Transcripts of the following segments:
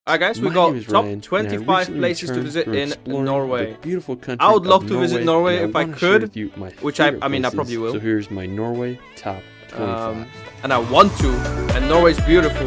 Alright guys, we got top 25 places to visit in Norway. Beautiful country I would love of to visit Norway if I could, which I mean I probably will. So here's my Norway top 25. And I want to, and Norway's beautiful.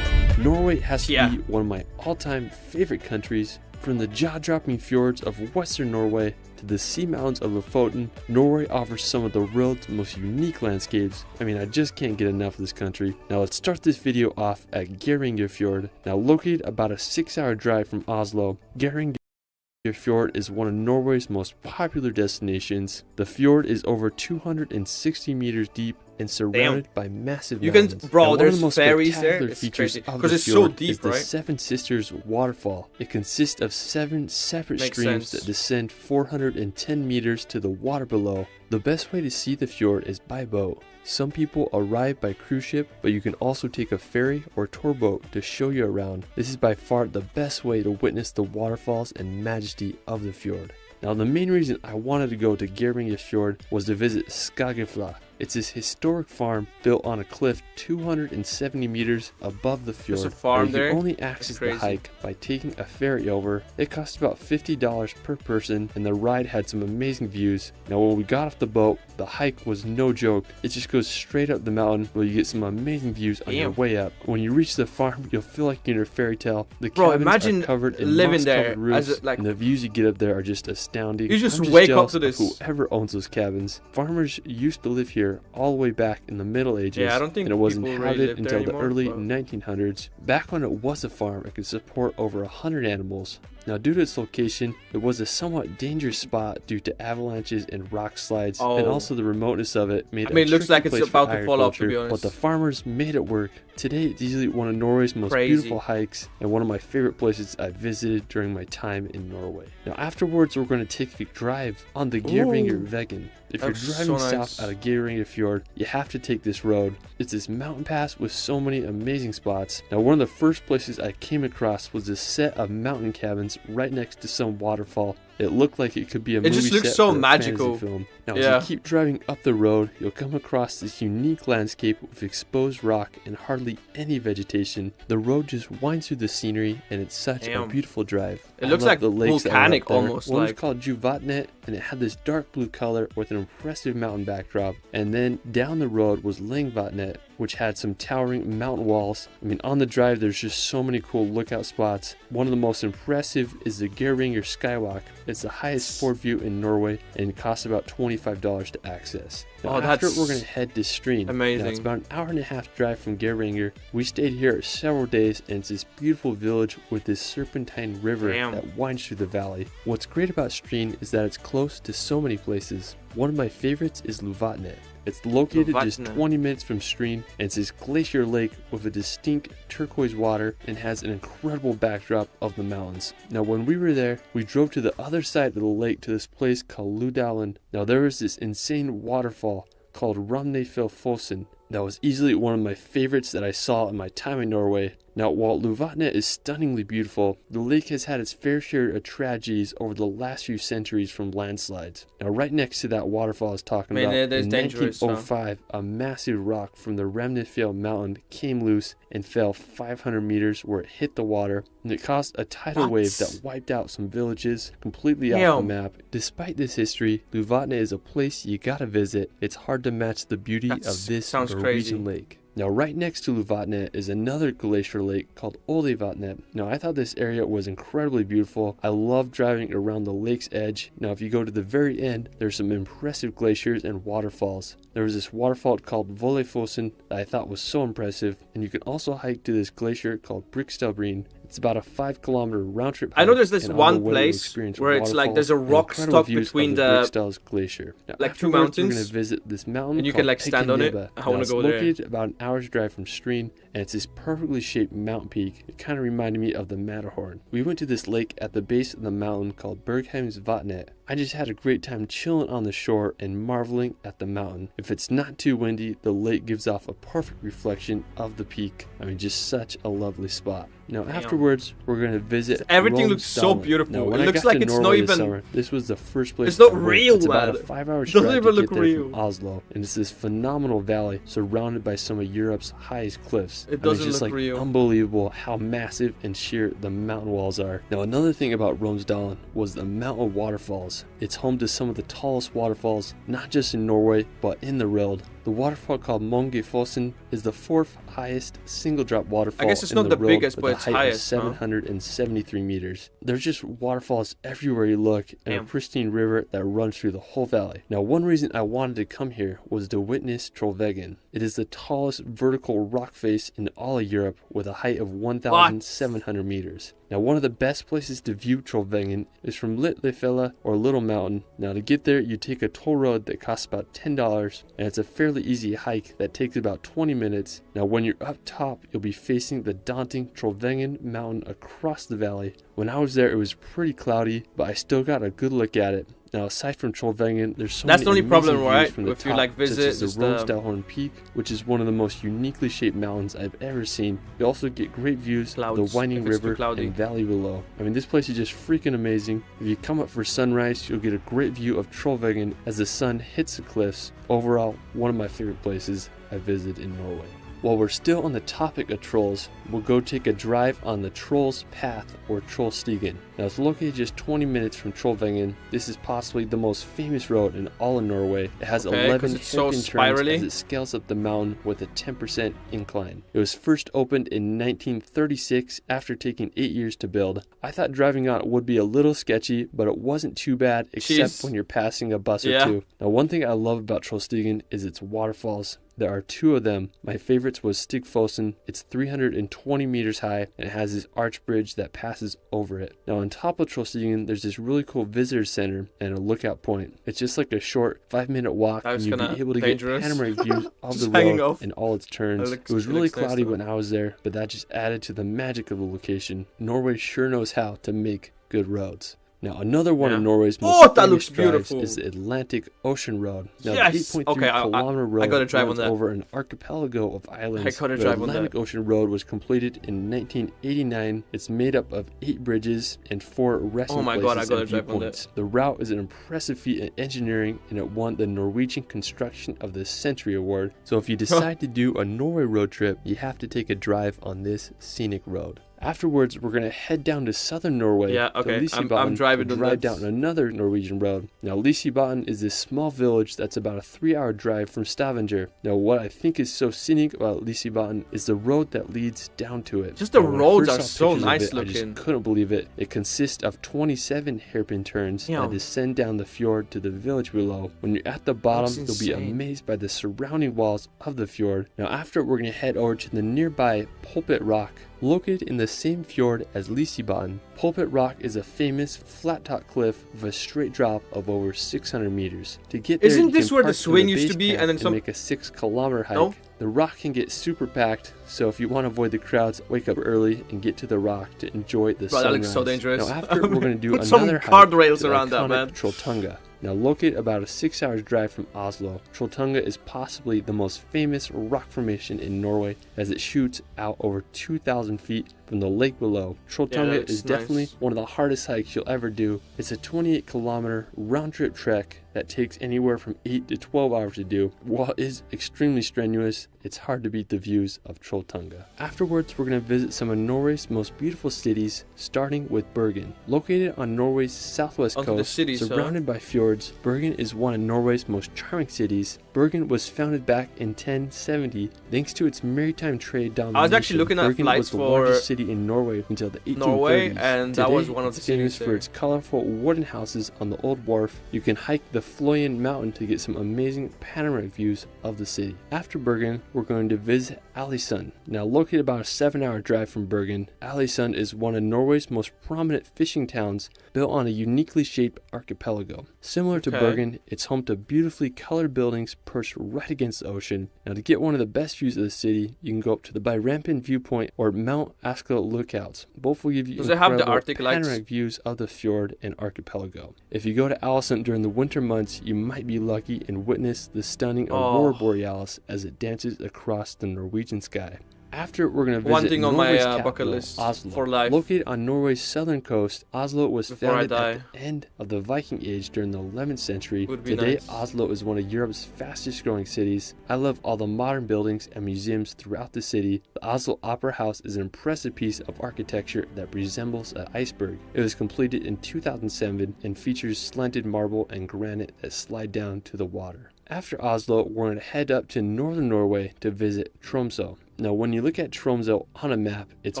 Norway has to be one of my all-time favorite countries. From the jaw-dropping fjords of western Norway to the sea mountains of Lofoten, Norway offers some of the world's most unique landscapes. I mean, I just can't get enough of this country. Now let's start this video off at Geirangerfjord. Now located about a 6-hour drive from Oslo, Geirangerfjord is one of Norway's most popular destinations. The fjord is over 260 meters deep and surrounded by massive mountains. Bro, there's ferries there. It's crazy because it's so deep, right? The Seven Sisters waterfall. It consists of 7 separate streams that descend 410 meters to the water below. The best way to see the fjord is by boat. Some people arrive by cruise ship, but you can also take a ferry or tour boat to show you around. This is by far the best way to witness the waterfalls and majesty of the fjord. Now the main reason I wanted to go to Geirangerfjord was to visit Sognefjord. It's this historic farm built on a cliff 270 meters above the fjord. There's a farm there. You can only access the hike by taking a ferry over. It cost about $50 per person, and the ride had some amazing views. Now when we got off the boat, the hike was no joke. It just goes straight up the mountain where you get some amazing views on your way up. When you reach the farm, you'll feel like you're in a fairy tale. The cabins are covered in moss-covered roofs, and the views you get up there are just astounding. You just wake up to this. Whoever owns those cabins. Farmers used to live here all the way back in the Middle Ages, yeah, I don't think and it was inhabited until the early but 1900s. Back when it was a farm, it could support over 100 animals. Now due to its location, it was a somewhat dangerous spot due to avalanches and rock slides, and also the remoteness of it made it looks like it's about to fall off, to be honest. But the farmers made it work. Today it's easily one of Norway's most beautiful hikes and one of my favorite places I visited during my time in Norway. Now afterwards we're going to take a drive on the Geirangerfjord. If you're driving south out of Geirangerfjord, you have to take this road. It's this mountain pass with so many amazing spots. Now one of the first places I came across was this set of mountain cabins right next to some waterfall. It looked like it could be a movie set. It just looks so magical. Film. Now, as you keep driving up the road, you'll come across this unique landscape with exposed rock and hardly any vegetation. The road just winds through the scenery, and it's such a beautiful drive. It looks like the lakes volcanic almost. One was called Juvatnet, and it had this dark blue color with an impressive mountain backdrop. And then down the road was Lengvatnet, which had some towering mountain walls. I mean, on the drive, there's just so many cool lookout spots. One of the most impressive is the Geiranger Skywalk. It's the highest ford view in Norway, and it costs about $25 to access. Now, after we're going to head to Stryn. Amazing. Now, it's about an hour-and-a-half drive from Geiranger. We stayed here several days, and it's this beautiful village with this serpentine river that winds through the valley. What's great about Stryn is that it's close to so many places. One of my favorites is Lofoten. It's located just 20 minutes from Stryn, and it's this glacier lake with a distinct turquoise water and has an incredible backdrop of the mountains. Now when we were there, we drove to the other side of the lake to this place called Ludalen. Now there was this insane waterfall called Sognefjord that was easily one of my favorites that I saw in my time in Norway. Now, while Lofoten is stunningly beautiful, the lake has had its fair share of tragedies over the last few centuries from landslides. Now, right next to that waterfall I was talking about, in 1905, a massive rock from the Sognefjord mountain came loose and fell 500 meters where it hit the water, and it caused a tidal wave that wiped out some villages completely off the map. Despite this history, Lofoten is a place you gotta visit. It's hard to match the beauty of this Norwegian lake. Now right next to Lofoten is another glacier lake called Aurlandsfjord. Now I thought this area was incredibly beautiful. I love driving around the lake's edge. Now if you go to the very end, there's some impressive glaciers and waterfalls. There was this waterfall called Vollefossen that I thought was so impressive, and you can also hike to this glacier called Briksdalbreen. It's about a 5-kilometer round trip. I know there's this one place where it's like there's a rock stuck between the glacier. Now, like two mountains. We're gonna visit this mountain, and you can like stand on it. I want to go there. It's located about an hour's drive from Stryn, and it's this perfectly shaped mountain peak. It kind of reminded me of the Matterhorn. We went to this lake at the base of the mountain called Bergheimsvatnet. I just had a great time chilling on the shore and marveling at the mountain. If it's not too windy, the lake gives off a perfect reflection of the peak. I mean, just such a lovely spot. Now afterwards, we're going to visit Everything looks so beautiful. Now, when it I looks got like to it's Norway not this even... summer, this was the first place It's not I went. real, It's about man. a 5-hour It doesn't drive even to look get there real. from Oslo. And it's this phenomenal valley surrounded by some of Europe's highest cliffs. It doesn't just look like real. Unbelievable how massive and sheer the mountain walls are. Now another thing about Romsdalen was the mountain waterfalls. It's home to some of the tallest waterfalls, not just in Norway, but in the world. The waterfall called Mongefossen is the 4th highest single drop waterfall. I guess it's in not the world biggest, with but a it's height of highest, 773 meters. There's just waterfalls everywhere you look, and a pristine river that runs through the whole valley. Now, one reason I wanted to come here was to witness Trollveggen. It is the tallest vertical rock face in all of Europe with a height of 1,700 meters. Now, one of the best places to view Trollveggen is from Litlefella or Little Mountain. Now, to get there, you take a toll road that costs about $10, and it's a fairly easy hike that takes about 20 minutes. Now, when you're up top, you'll be facing the daunting Trollveggen mountain across the valley. When I was there, it was pretty cloudy, but I still got a good look at it. Now, aside from Trollveggen, there's so That's many the only problem, amazing right? views from the If top, you like visit, such as the Romsdalen Peak, which is one of the most uniquely shaped mountains I've ever seen. You also get great views of the winding river and valley below. I mean, this place is just freaking amazing. If you come up for sunrise, you'll get a great view of Trollveggen as the sun hits the cliffs. Overall, one of my favorite places I visited in Norway. While we're still on the topic of trolls, we'll go take a drive on the Troll's Path or Trollstigen. Now it's located just 20 minutes from Trollveggen. This is possibly the most famous road in all of Norway. It has 11 hairpin turns as it scales up the mountain with a 10% incline. It was first opened in 1936 after taking 8 years to build. I thought driving on it would be a little sketchy, but it wasn't too bad except when you're passing a bus or two. Now one thing I love about Trollstigen is its waterfalls. There are 2 of them. My favorites was Stigfossen. It's 320 meters high and it has this arch bridge that passes over it. Now on top of Trollstigen, there's this really cool visitor center and a lookout point. It's just like a short 5-minute walk and you'll be able to get panoramic views of the road and all its turns. It was really cloudy when I was there, but that just added to the magic of the location. Norway sure knows how to make good roads. Now, another one of Norway's most famous drives is the Atlantic Ocean Road. Now, the 8.3 kilometer road runs over an archipelago of islands. The Atlantic Ocean Road was completed in 1989. It's made up of 8 bridges and 4 resting places and viewpoints. The route is an impressive feat in engineering, and it won the Norwegian Construction of the Century Award. So if you decide to do a Norway road trip, you have to take a drive on this scenic road. Afterwards, we're going to head down to southern Norway. I'm driving to drive down another Norwegian road. Now, Lisebanen is this small village that's about a 3-hour drive from Stavanger. Now, what I think is so scenic about Lisebanen is the road that leads down to it. Just the roads are so nice looking. I just couldn't believe it. It consists of 27 hairpin turns that descend down the fjord to the village below. When you're at the bottom, you'll be amazed by the surrounding walls of the fjord. Now, after, we're going to head over to the nearby Pulpit Rock. Located in the same fjord as Lisebanen, Pulpit Rock is a famous flat-top cliff with a straight drop of over 600 meters. To get there, isn't this where the swing used to be, and then make a 6-kilometer hike. The rock can get super packed, so if you want to avoid the crowds, wake up early and get to the rock to enjoy the sunrise. That looks so dangerous. Now after, we're going to do Put another some guardrails hike to around that, man. Trolltunga. Now located about a 6-hour drive from Oslo, Trolltunga is possibly the most famous rock formation in Norway as it shoots out over 2,000 feet from the lake below. Trolltunga is definitely one of the hardest hikes you'll ever do. It's a 28-kilometer round-trip trek that takes anywhere from 8 to 12 hours to do. While it is extremely strenuous, it's hard to beat the views of Trolltunga. Afterwards, we're going to visit some of Norway's most beautiful cities, starting with Bergen. Located on Norway's southwest coast, surrounded by fjords, Bergen is one of Norway's most charming cities. Bergen was founded back in 1070 thanks to its maritime trade domination. I was actually looking at flights for the largest city in Norway until the 1830s. And that was one of the cities famous for its colorful wooden houses on the old wharf. You can hike the Fløyen mountain to get some amazing panoramic views of the city. After Bergen, we're going to visit Ålesund. Now located about a 7-hour drive from Bergen, Ålesund is one of Norway's most prominent fishing towns, built on a uniquely shaped archipelago. Similar to Bergen, it's home to beautifully colored buildings perched right against the ocean. Now to get one of the best views of the city, you can go up to the Byrampen viewpoint or Mount Askell lookouts. Both will give you incredible panoramic views of the fjord and archipelago. If you go to Ålesund during the winter months, you might be lucky and witness the stunning Aurora Borealis as it dances across the Norwegian sky. After, we're going to visit Norway's capital, Oslo. For life. Located on Norway's southern coast, Oslo was founded at the end of the Viking Age during the 11th century. Today, Oslo is one of Europe's fastest growing cities. I love all the modern buildings and museums throughout the city. The Oslo Opera House is an impressive piece of architecture that resembles an iceberg. It was completed in 2007 and features slanted marble and granite that slide down to the water. After Oslo, we're going to head up to northern Norway to visit Tromsø. Now, when you look at Tromsø on a map, it's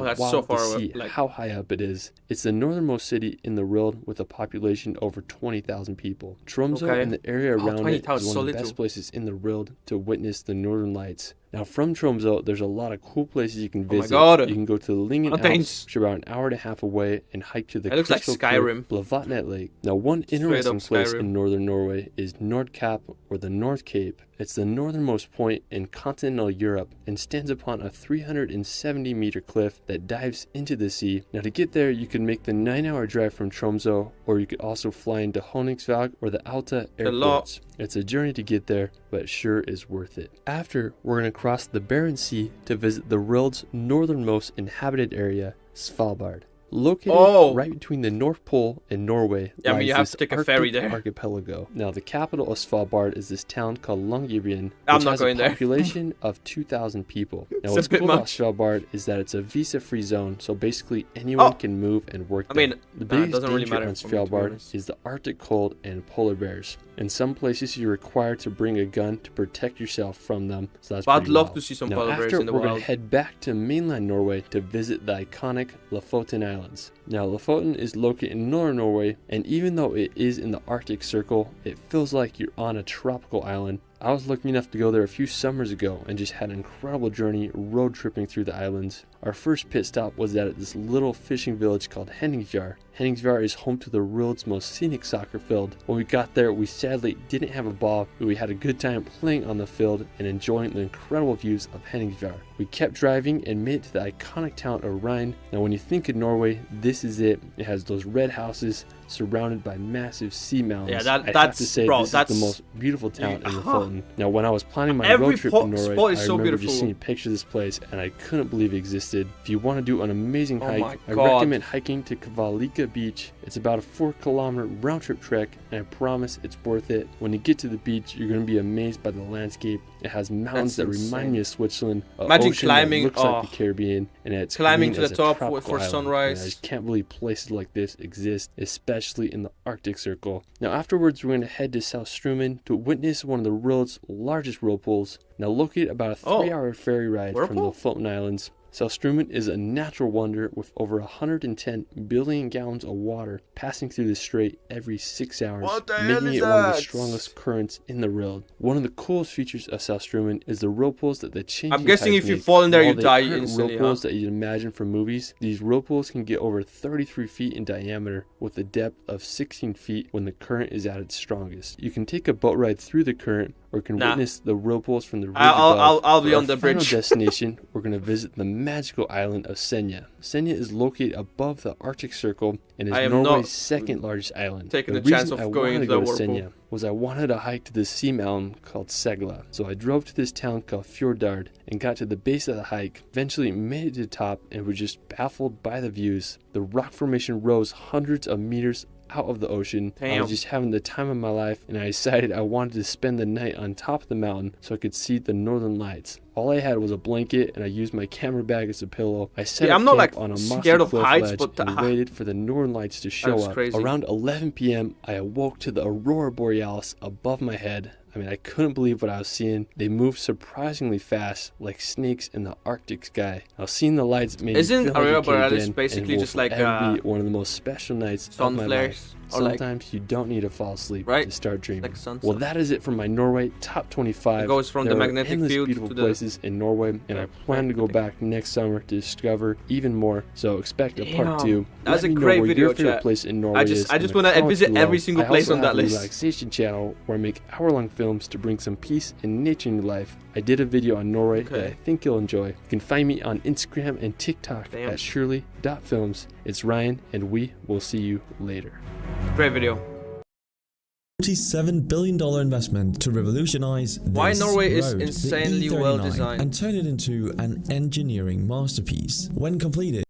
wild to see how high up it is. It's the northernmost city in the world with a population over 20,000 people. Tromsø and the area around it is one of the best places in the world to witness the northern lights. Now, from Tromsø, there's a lot of cool places you can visit. You can go to the Lyngen Alps, which are about an hour and a half away, and hike to the crystal clear Lofoten Lake. Now, one interesting place in northern Norway is Nordkapp, or the North Cape. It's the northernmost point in continental Europe and stands upon a 370-meter cliff that dives into the sea. Now, to get there, you can make the 9-hour drive from Tromsø, or you could also fly into Honningsvåg or the Alta airports. It's a journey to get there, but it sure is worth it. After, we're going to cross the Barents Sea to visit the world's northernmost inhabited area, Svalbard. Located right between the North Pole and Norway, you have to take a ferry there. Archipelago. Now, the capital of Svalbard is this town called Longyearbyen, which has a population of 2,000 people. Now, what's cool about Svalbard is that it's a visa-free zone, so basically anyone can move and work there. The biggest danger on Svalbard is the Arctic cold and polar bears. In some places, you're required to bring a gun to protect yourself from them. So that's pretty wild. I'd love to see some polar bears in the wild. We're going to head back to mainland Norway to visit the iconic Lofoten Islands. Now, Lofoten is located in northern Norway, and even though it is in the Arctic Circle, it feels like you're on a tropical island. I was lucky enough to go there a few summers ago and just had an incredible journey road tripping through the islands. Our first pit stop was at this little fishing village called Henningsvåg. Henningsvåg is home to the world's most scenic soccer field. When we got there, we sadly didn't have a ball, but we had a good time playing on the field and enjoying the incredible views of Henningsvåg. We kept driving and made it to the iconic town of Rhine. Now, when you think of Norway, this is it. It has those red houses surrounded by massive sea mountains. I have to say, this is the most beautiful town in Lofoten. Now, when I was planning my road trip to Norway, I remember just seeing pictures of this place, and I couldn't believe it existed. If you want to do an amazing hike, I recommend hiking to Kvalika Beach. It's about a 4-kilometer round-trip trek, and I promise it's worth it. When you get to the beach, you're going to be amazed by the landscape. It has mountains that remind me of Switzerland. Imagine climbing, looks like the Caribbean, and it's climbing to the top for sunrise. I just can't believe places like this exist, especially in the Arctic Circle. Now, afterwards, we're going to head to South Strømmen to witness one of the world's largest whirlpools. Now, located about a 3-hour ferry ride from the Lofoten Islands. South Strømmen is a natural wonder with over 110 billion gallons of water passing through the strait every 6 hours, making it one of the strongest currents in the world. One of the coolest features of South Strømmen is the whirlpools that the changing I'm guessing if you fall in there, you die instantly. Whirlpools that you'd imagine from movies. These whirlpools can get over 33 feet in diameter with a depth of 16 feet when the current is at its strongest. You can take a boat ride through the current or can witness the whirlpools from the ridge above. I'll be on the bridge. Our final destination, we're going to visit the magical island of Senja. Senja is located above the Arctic Circle and is Norway's second largest island. Taking the chance of going into the whirlpool was I wanted to hike to this sea mountain called Segla. So I drove to this town called Fjordard and got to the base of the hike, eventually made it to the top and was just baffled by the views. The rock formation rose hundreds of meters out of the ocean. I was just having the time of my life, and I decided I wanted to spend the night on top of the mountain so I could see the northern lights. All I had was a blanket, and I used my camera bag as a pillow. I set up camp on a mossy cliff ledge and waited for the northern lights to show up. Around 11 p.m., I awoke to the Aurora Borealis above my head. I mean, I couldn't believe what I was seeing. They moved surprisingly fast, like snakes in the Arctic sky. Now, seeing the lights made me feel like Aurora Borealis basically just like one of the most special nights of my life. Sometimes you don't need to fall asleep to start dreaming. Like sunset. Well, that is it for my Norway top 25. It goes from there the magnetic are field beautiful to the places in Norway, and I plan to go back next summer to discover even more. So expect a part 2. That's Let a me great know where video, your favorite chat. place in Norway I is just in want the to comments visit below. every single place on that I also have a list. relaxation channel where I make hour-long films to bring some peace and nature in your life. I did a video on Norway that I think you'll enjoy. You can find me on Instagram and TikTok at shirley.films. It's Ryan, and we will see you later. Great video. $47 billion investment to revolutionize Why this Norway is road, insanely the E39, well designed. and turn it into an engineering masterpiece. When completed,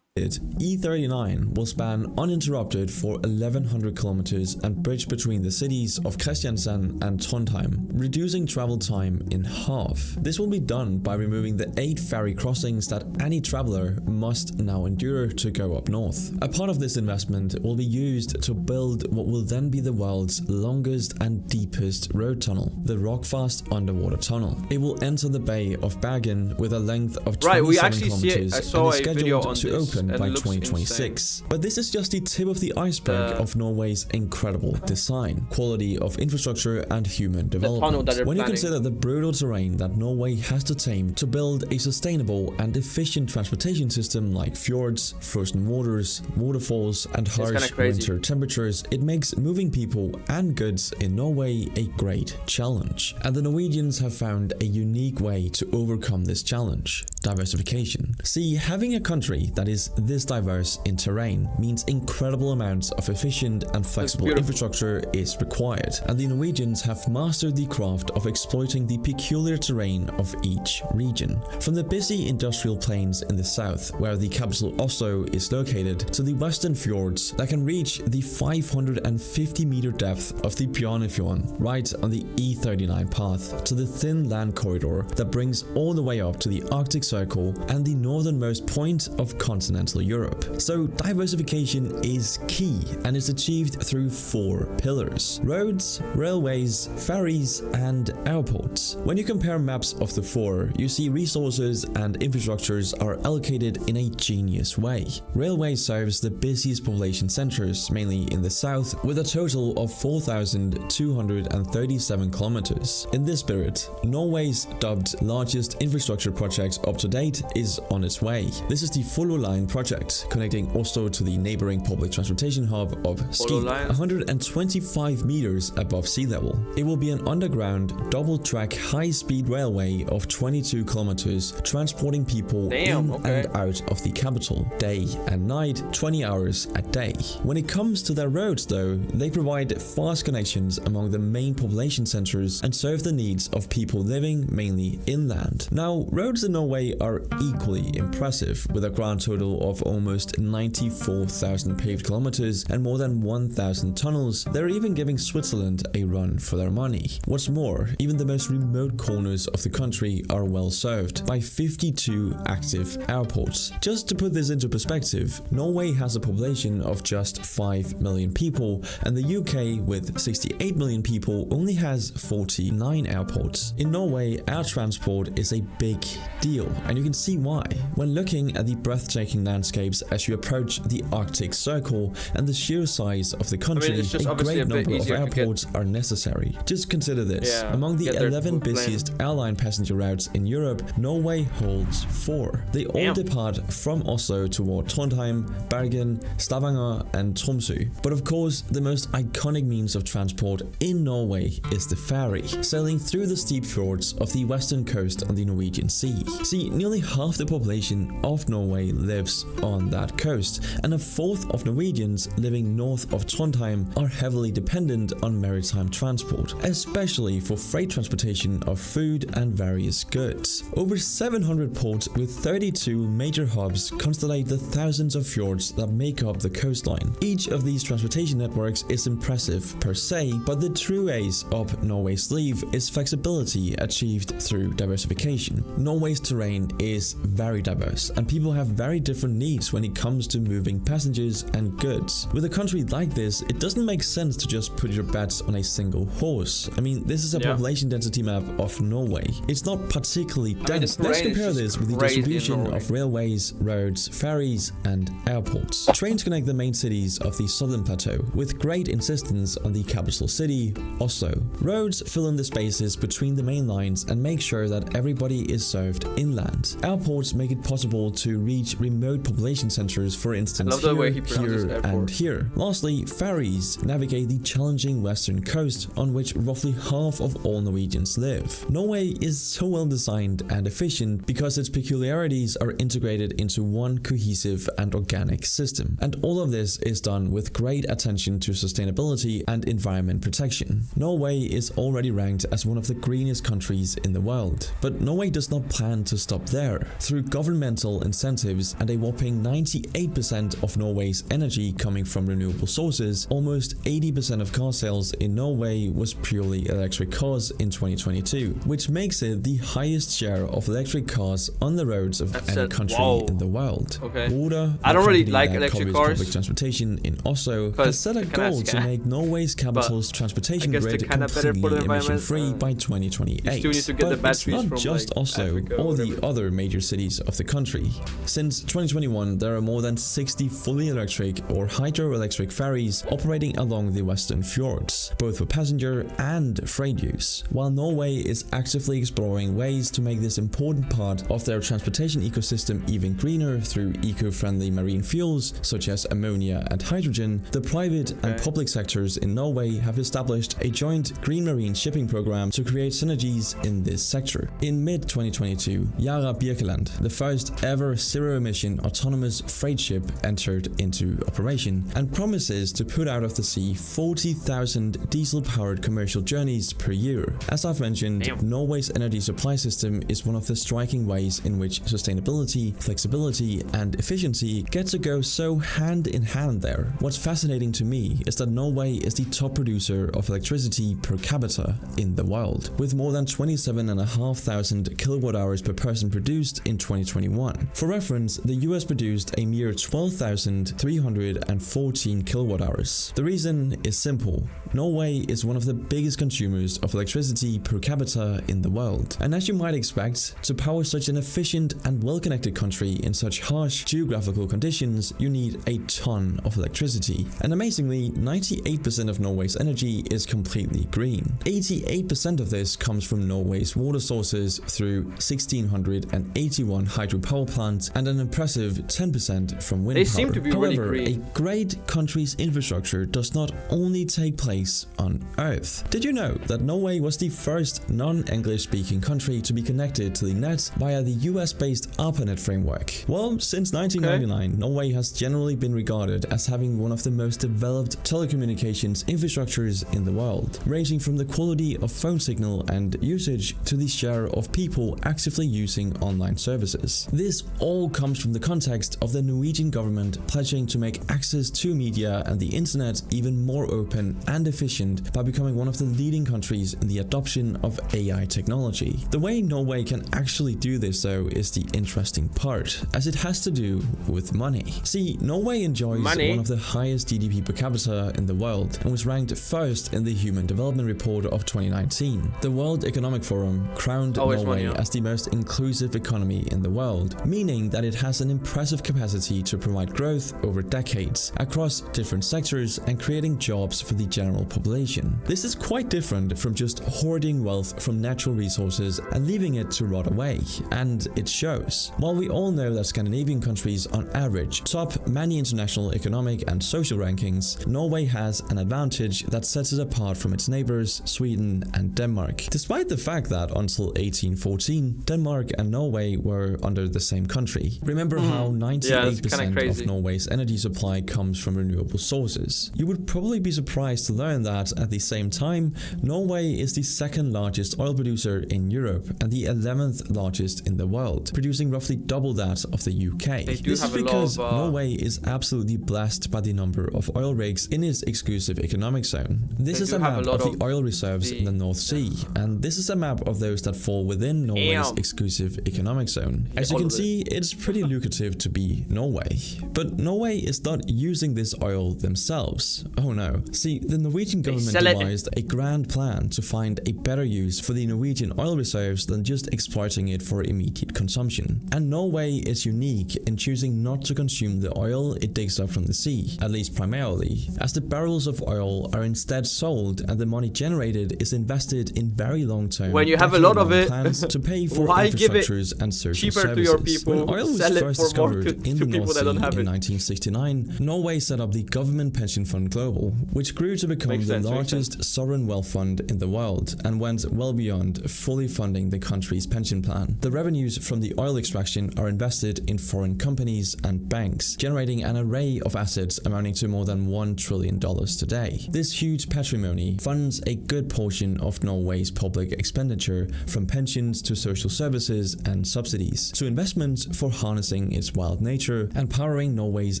E39 will span uninterrupted for 1100 kilometers and bridge between the cities of Kristiansand and Trondheim, reducing travel time in half. This will be done by removing the 8 ferry crossings that any traveler must now endure to go up north. A part of this investment will be used to build what will then be the world's longest and deepest road tunnel, the Rockfast underwater tunnel. It will enter the Bay of Bergen with a length of 27 kilometers and is scheduled to open by 2026. But this is just the tip of the iceberg of Norway's incredible design, quality of infrastructure and human development. When you consider the brutal terrain that Norway has to tame to build a sustainable and efficient transportation system like fjords, frozen waters, waterfalls and harsh winter temperatures, it makes moving people and goods in Norway a great challenge. And the Norwegians have found a unique way to overcome this challenge: diversification. See, having a country that is this diverse in terrain means incredible amounts of efficient and flexible infrastructure is required, and the Norwegians have mastered the craft of exploiting the peculiar terrain of each region. From the busy industrial plains in the south, where the capital Oslo is located, to the western fjords that can reach the 550-meter depth of the Sognefjord right on the E39 path, to the thin land corridor that brings all the way up to the Arctic Circle and the northernmost point of continental Europe. So diversification is key and is achieved through 4 pillars: roads, railways, ferries and airports. When you compare maps of the 4, you see resources and infrastructures are allocated in a genius way. Railway serves the busiest population centers, mainly in the south, with a total of 4,237 kilometers. In this spirit, Norway's dubbed largest infrastructure project up to date is on its way. This is the Line project, connecting Oslo to the neighboring public transportation hub of Ski, 125 meters above sea level. It will be an underground, double-track, high-speed railway of 22 kilometers, transporting people and out of the capital, day and night, 20 hours a day. When it comes to their roads, though, they provide fast connections among the main population centers and serve the needs of people living mainly inland. Now, roads in Norway are equally impressive, with a grand total of almost 94,000 paved kilometers and more than 1,000 tunnels. They're even giving Switzerland a run for their money. What's more, even the most remote corners of the country are well served by 52 active airports. Just to put this into perspective, Norway has a population of just 5 million people, and the UK, with 68 million people, only has 49 airports. In Norway, air transport is a big deal, and you can see why. When looking at the breathtaking landscapes as you approach the Arctic Circle and the sheer size of the country, a great number of airports are necessary. Just consider this. Among the 11 busiest airline passenger routes in Europe, Norway holds 4. They all depart from Oslo toward Trondheim, Bergen, Stavanger and Tromsø. But of course, the most iconic means of transport in Norway is the ferry, sailing through the steep fjords of the western coast on the Norwegian Sea. See, nearly half the population of Norway lives on that coast, and a fourth of Norwegians living north of Trondheim are heavily dependent on maritime transport, especially for freight transportation of food and various goods. Over 700 ports with 32 major hubs constellate the thousands of fjords that make up the coastline. Each of these transportation networks is impressive per se, but the true ace up Norway's sleeve is flexibility achieved through diversification. Norway's terrain is very diverse, and people have very different different needs when it comes to moving passengers and goods. With a country like this, it doesn't make sense to just put your bets on a single horse. I mean, this is a population density map of Norway. It's not particularly dense. Let's compare this with the distribution of railways, roads, ferries, and airports. Trains connect the main cities of the southern plateau, with great insistence on the capital city, Oslo. Roads fill in the spaces between the main lines and make sure that everybody is served inland. Airports make it possible to reach remote population centers, for instance here and here. Lastly, ferries navigate the challenging western coast on which roughly half of all Norwegians live. Norway is so well designed and efficient because its peculiarities are integrated into one cohesive and organic system. And all of this is done with great attention to sustainability and environment protection. Norway is already ranked as one of the greenest countries in the world. But Norway does not plan to stop there. Through governmental incentives and a whopping 98% of Norway's energy coming from renewable sources, almost 80% of car sales in Norway was purely electric cars in 2022, which makes it the highest share of electric cars on the roads of any country in the world. Water, I don't really like electric cars. Public transportation in Oslo has set a goal to make Norway's capital's transportation grid completely emission-free by 2028. But it's not just Oslo or the other major cities of the country. Since 2021, there are more than 60 fully electric or hydroelectric ferries operating along the western fjords, both for passenger and freight use. While Norway is actively exploring ways to make this important part of their transportation ecosystem even greener through eco-friendly marine fuels such as ammonia and hydrogen, the private and public sectors in Norway have established a joint green marine shipping program to create synergies in this sector. In mid-2022, Geirangerfjord, the first ever zero-emission autonomous freight ship, entered into operation and promises to put out of the sea 40,000 diesel-powered commercial journeys per year. As I've mentioned, Norway's energy supply system is one of the striking ways in which sustainability, flexibility, and efficiency get to go so hand in hand there. What's fascinating to me is that Norway is the top producer of electricity per capita in the world, with more than 27,500 kilowatt hours per person produced in 2021. For reference, the US produced a mere 12,314 kilowatt hours. The reason is simple. Norway is one of the biggest consumers of electricity per capita in the world. And as you might expect, to power such an efficient and well-connected country in such harsh geographical conditions, you need a ton of electricity. And amazingly, 98% of Norway's energy is completely green. 88% of this comes from Norway's water sources through 1,681 hydropower plants and an impressive 10% from wind power. Seem to be However, really green. A great country's infrastructure does not only take place on Earth. Did you know that Norway was the first non-English speaking country to be connected to the net via the US-based ARPANET framework? Well, since 1999, Norway has generally been regarded as having one of the most developed telecommunications infrastructures in the world, ranging from the quality of phone signal and usage to the share of people actively using online services. This all comes from the context of the Norwegian government pledging to make access to media and the internet even more open and efficient by becoming one of the leading countries in the adoption of AI technology. The way Norway can actually do this, though, is the interesting part, as it has to do with money. See, Norway enjoys one of the highest GDP per capita in the world and was ranked first in the Human Development Report of 2019. The World Economic Forum crowned Norway as the most inclusive economy in the world, meaning that it has an impressive capacity to provide growth over decades across different sectors and creating jobs for the general population. This is quite different from just hoarding wealth from natural resources and leaving it to rot away, and it shows. While we all know that Scandinavian countries on average top many international economic and social rankings, Norway has an advantage that sets it apart from its neighbors, Sweden and Denmark. Despite the fact that until 1814, Denmark and Norway were under the same country. Remember how 98% of Norway's energy supply comes from renewable sources. You would probably be surprised to learn that at the same time, Norway is the second largest oil producer in Europe and the 11th largest in the world, producing roughly double that of the UK. This is because Norway is absolutely blessed by the number of oil rigs in its exclusive economic zone. This is a map of the oil reserves in the North Sea, and this is a map of those that fall within Norway's exclusive economic zone. As you can see, it's pretty lucrative lucrative to be Norway. But Norway is not using this oil themselves. Oh no. See, the Norwegian government devised a grand plan to find a better use for the Norwegian oil reserves than just exploiting it for immediate consumption. And Norway is unique in choosing not to consume the oil it digs up from the sea, at least primarily, as the barrels of oil are instead sold and the money generated is invested in very long-term, when you have a lot of it, plans to pay for why give it infrastructures and social cheaper services. to your people? When oil was Sell it first for more discovered to in the people North that Sea don't in have it. 1969, Norway set up the Government Pension Fund Global, which grew to become Makes the sense, largest sovereign wealth fund in the world and went well beyond fully funding the country's pension plan. The revenues from the oil extraction are invested in foreign companies and banks, generating an array of assets amounting to more than $1 trillion today. This huge patrimony funds a good portion of Norway's public expenditure, from pensions to social services and subsidies, to investments for harnessing its wild nature and powering Norway's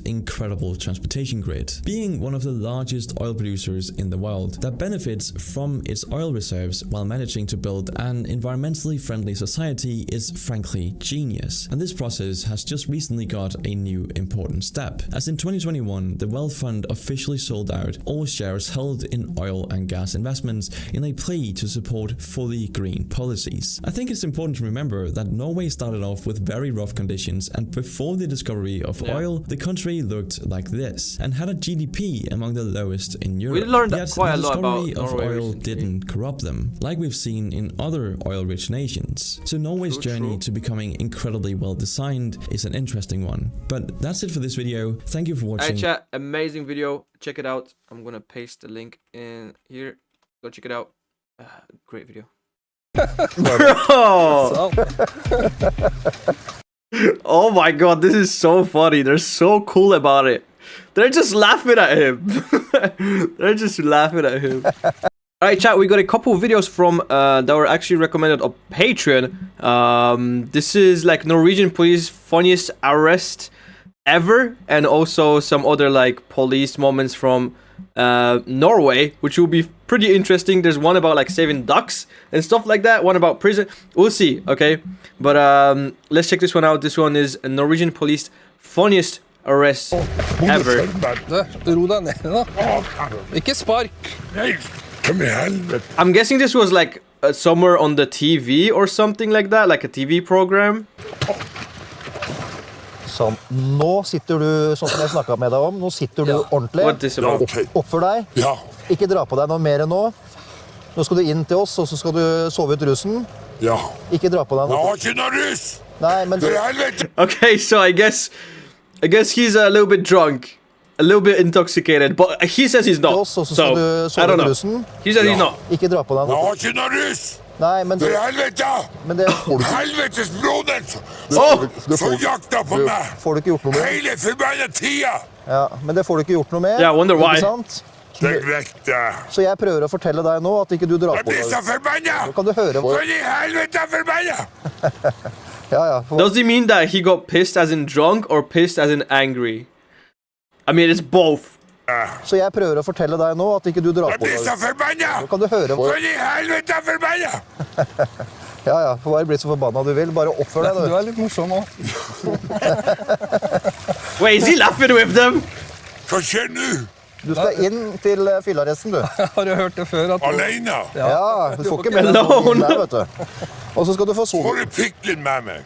incredible transportation grid. Being one of the largest oil producers in the world that benefits from its oil reserves while managing to build an environmentally friendly society is frankly genius. And this process has just recently got a new important step, as in 2021 the wealth fund officially sold out all shares held in oil and gas investments in a plea to support fully green policies. I think it's important to remember that Norway started off with very rough conditions, and before the discovery of oil, the country looked like this and had a GDP among the lowest in Europe. We learned Yet quite a the lot about discovery of Norway oil recently. didn't corrupt them, like we've seen in other oil-rich nations. So Norway's journey to becoming incredibly well designed is an interesting one. But that's it for this video. Thank you for watching. Alright chat, amazing video, check it out. I'm gonna paste the link in here, go check it out. Great video. Bro! Oh my god, this is so funny. They're so cool about it. They're just laughing at him. They're just laughing at him. Alright chat, we got a couple of videos from that were actually recommended on Patreon. This is like Norwegian police funniest arrest ever, and also some other like police moments from Norway, which will be pretty interesting. There's one about like saving ducks and stuff like that, one about prison. We'll see, okay? But let's check this one out. This one is a Norwegian police funniest arrest ever. Ro deg ned da. Ikke spark. I'm guessing this was like somewhere on the TV or something like that, like a TV program. Sånn, nå sitter du, sånn som jeg snakket med deg om, nå sitter du ordentlig. What this about? Oppfør deg. Ja. Ikke dra på deg noe mer enn nå. Nå skal du inn til oss, og så skal du sove ut russen. Ja. Ikke dra på deg Jeg noe. har ikke noe rus! Nei, men For helvete! Okay, so I guess he's a little bit drunk, a little bit intoxicated, but he says he's til not. oss, og så So skal du I sove don't ut know. russen. He says he's not. Ikke dra på deg Jeg noe. har ikke noe rus! Nei, men For helvete! men det Helvetes broder! Oh! Så jakta på meg! får du ikke gjort noe med. Hele forbanna tida! Ja, men det får du ikke gjort noe med. Yeah, I wonder why. Ikke sant? Legg vekk det! Så jeg prøver å fortelle deg nå at ikke du drar Jeg på blir så deg. forbanna! Nå kan du høre. For i helvete forbanna! Ja, ja. Does he mean that he got pissed as in drunk or pissed as in angry? I mean, it's both. Så jeg prøver å fortelle deg nå at ikke du drar Jeg på blir så deg. forbanna! Nå kan du høre. For i helvete forbanna! Ja, ja. Får bare bli så forbanna du vil. Bare oppfør deg, Du du. litt morsom nå. Wait, is he laughing with them? Hva skjer nå? Du skal inn til fyllearresten, du. Har du hørt det før? At Alene? Ja, du får ikke med deg noen inn der, vet du. Og så skal du få sove. Får du pikken med meg?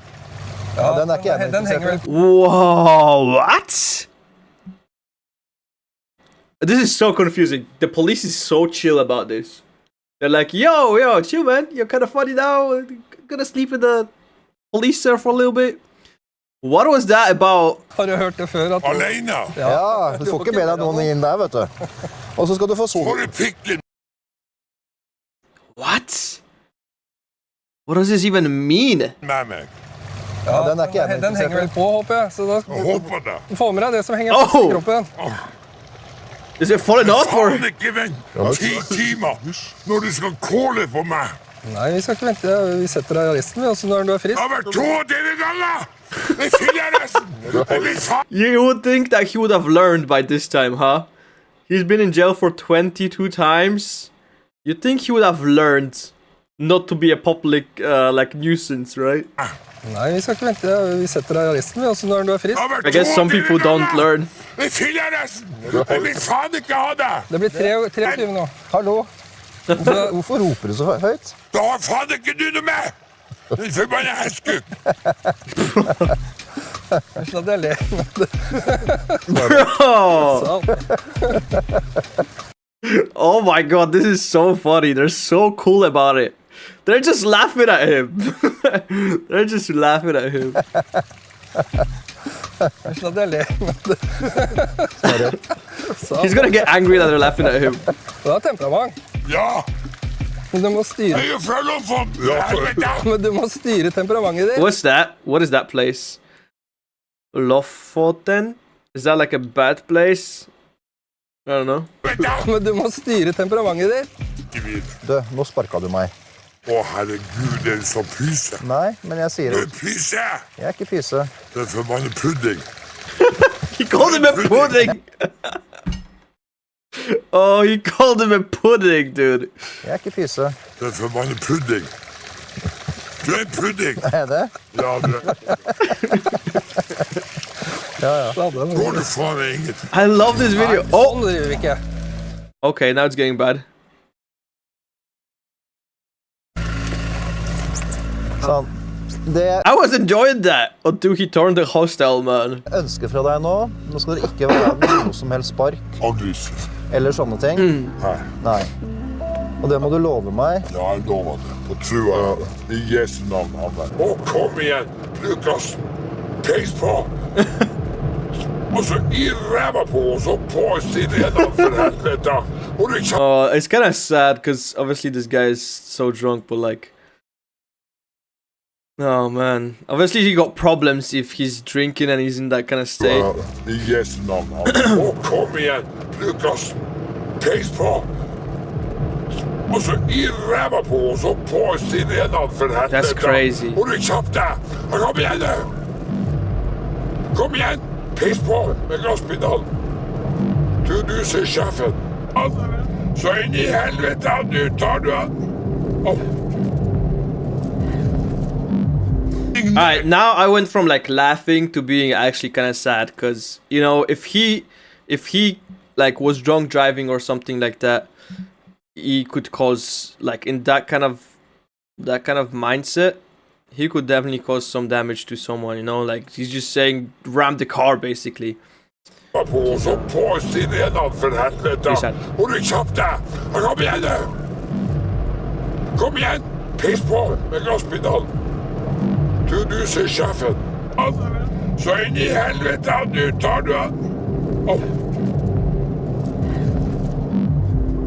Ja, den er ikke jeg den henger vel interessert i. Whoa, what? This is so confusing. The police is so chill about this. They're like, yo, chill, man. You're kind of funny now. Gonna sleep in the police cell for a little bit. What was that about? Har du hørt det før? At Alene? Ja, du får ikke med deg noen inn der, vet du. Og så skal du få sove. Får du pikken What? What does this even mean? med meg? Ja, den er ikke jeg Den henger vel interessert i. på, håper jeg. Så da Jeg håper det. få med deg det som henger fast i kroppen. Is it falling off or? Faen ikke vent 10 timer når du skal kåle på meg. Nei, vi skal ikke vente. Vi setter deg i arresten, og så når du er frisk. Jeg har vært 22 ganger! Jeg fyller resten! Jeg blir faen! You would think that he would have learned by this time, huh? He's been in jail for 22 times. You'd think he would have learned not to be a public like nuisance, right? Nei, vi skal ikke vente. Vi setter deg i arresten, og så når du frisk. I guess some people don't learn. Jeg fyller resten! Jeg vil faen ikke ha det! Det blir 23 nå. Hallo? Hvorfor roper du så høyt? Da har faen ikke du noe med! Den forbanna hestkuk! Unnskyld at jeg ler. Bro! Oh my god, this is so funny. They're so cool about it. They're just laughing at him. They're just laughing at him. Unnskyld at jeg ler. He's gonna get angry that they're laughing at him. Du har temperament. Ja! Men du må styre. Jeg er fra Lofoten! Helvete! Men du må styre temperamentet ditt. What's that? What is that place? Lofoten? Is that like a bad place? I don't know. Men du må styre temperamentet ditt. Du, nå sparket du meg. Å, herregud, det er en sånn pyse. Nei, men jeg sier Du det. er pyse! Jeg er ikke pyse. Det er forbanna pudding. He called him a pudding! Oh, he called him a pudding, dude. Jeg er ikke pyse. Det er forbanna pudding. Du er en pudding. Er jeg det? Ja, du er. Går du faen meg inget? I love this video. Oh, Sånn driver vi ikke. okay, now it's getting bad. Sånn. Det jeg I was enjoying that until he turned the hostile, man. ønsker fra deg nå, nå skal dere ikke være med noe som helst spark Aggressiv. eller sånne ting. Nei. Nei. Og det må du love meg. Ja, jeg lover det. På trua. I Jesu navn. Amen. Å, kom igjen! Lukas! Peis på! Og så i ræva på, og så på sirener, for helvete! Og du kjøper It's kind of sad because obviously this guy is so drunk, but like, oh man, obviously he got problems if he's drinking and he's in that kind of state. I Jesu navn. Amen. Å, kom igjen! Lukas! Peis på! Og så i ræva på, og så på sirener, for helvete! That's crazy. Og du kjøper det! Kom igjen, du! Kom igjen! Piss på med gasspedalen! Du ser sjefen! Så inn i helvete, du tar du han! Alright, now I went from like laughing to being actually kind of sad because, you know, if he like was drunk driving or something like that, he could cause like in that kind of mindset, he could definitely cause some damage to someone, you know, like he's just saying ram the car basically. På, så på sirener, for helvete! Og du kjøper det! Kom igjen, du! Kom igjen! Piss på med gasspedalen! Du ser sjefen! Så inn i helvete, du tar du han!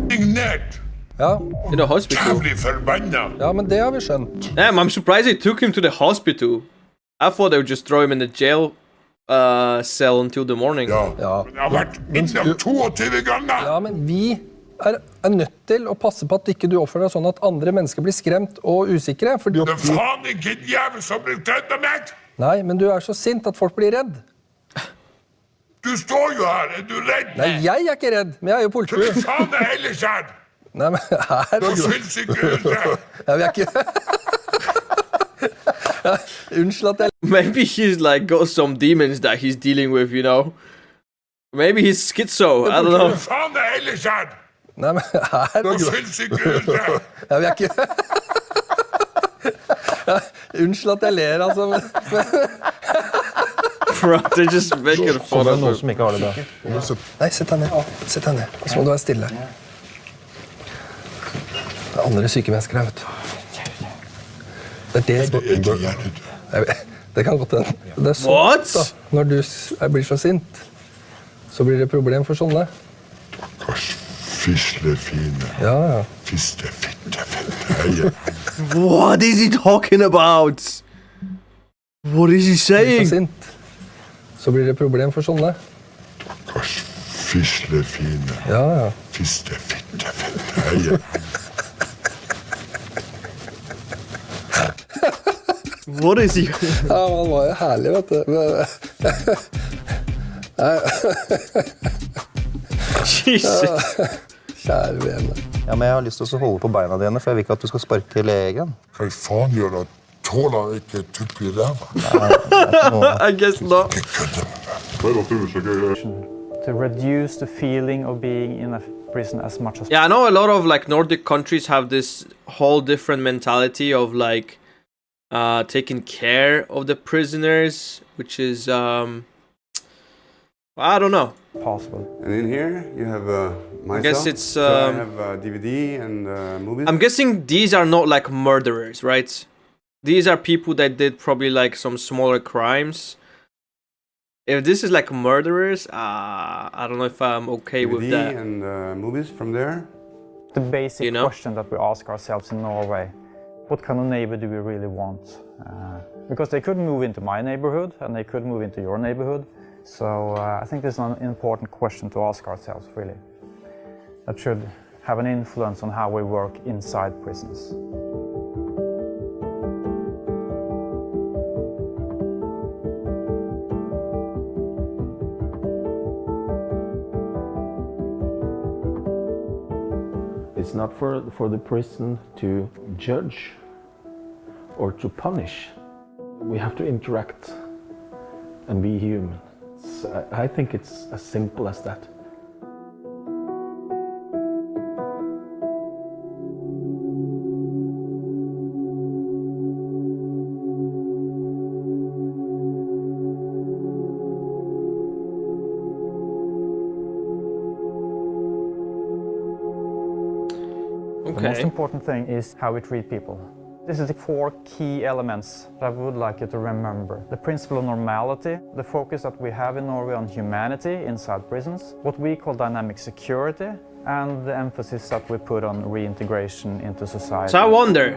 Signert! Ja. In the hospital. Jævlig forbanna! Ja, men det har vi skjønt. Damn, I'm surprised they took him to the hospital. I thought they would just throw him in the jail cell until the morning. Ja. Ja. Men jeg har vært innom 22 ganger! Ja, men vi er nødt til å passe på at ikke du oppfører deg sånn at andre mennesker blir skremt og usikre. Fordi Det er faen ikke en jævel som blir tøtt av meg! Nei, men du er så sint at folk blir redd. Du står jo her, er du redd? Nei, jeg er ikke redd, men jeg er jo Hva politi. faen er ellers her? Nei, men her... Hva syns ikke du det? Ja, vi er ikke... Ja, unnskyld at jeg... Maybe he's like got some demons that he's dealing with, you know. Maybe he's schizo. I don't Hva know. faen er ellers her? Nei, men her... Hva syns ikke du det? Ja, vi er ikke... Ja, unnskyld at jeg ler, altså, men... Bro, they're just making fun of him. Som ikke har det bra. Nei, sett deg ned. Sett deg ned. Og så må du være stille. Det er andre syke mennesker her, vet du. Det er det... Ikke hjertet. Jeg vet- Det kan godt hende. Det er sånn, What? da. Når du blir så sint, så blir det problem for sånne. Fisle fine. Ja, ja. Fiste, fitte, fitte. What is he talking about? What is he Blir så saying? sint, så blir det problem for sånne. Fisle fine. Ja, ja. Fiste, fitte, fitte. What is he? Ja, han var jo herlig, vet du. Jesus. Kjære vene. Ja, men jeg har lyst til å holde på beina dine, for jeg vil ikke at du skal sparke legen. Hva faen gjør det? Tåler han ikke tupp i ræva? I guess not. To reduce the feeling of being in a prison as much as Yeah, I know a lot of like Nordic countries have this whole different mentality of like taking care of the prisoners, which is I don't know. possible. And in here you have myself. I guess it's So I have DVD and movies. I'm guessing these are not like murderers, right? These are people that did probably like some smaller crimes. If this is like murderers, I don't know if I'm okay DVD with that. and movies from there. The basic You know? question that we ask ourselves in Norway, what kind of neighbor do we really want? Because they could move into my neighborhood and they could move into your neighborhood. So I think this is an important question to ask ourselves, really. That should have an influence on how we work inside prisons. It's not for the prison to judge or to punish. We have to interact and be human. I think it's as simple as that. The most Okay. important thing is how we treat people. This is the 4 key elements that I would like you to remember. The principle of normality, the focus that we have in Norway on humanity inside prisons, what we call dynamic security, and the emphasis that we put on reintegration into society. So I wonder,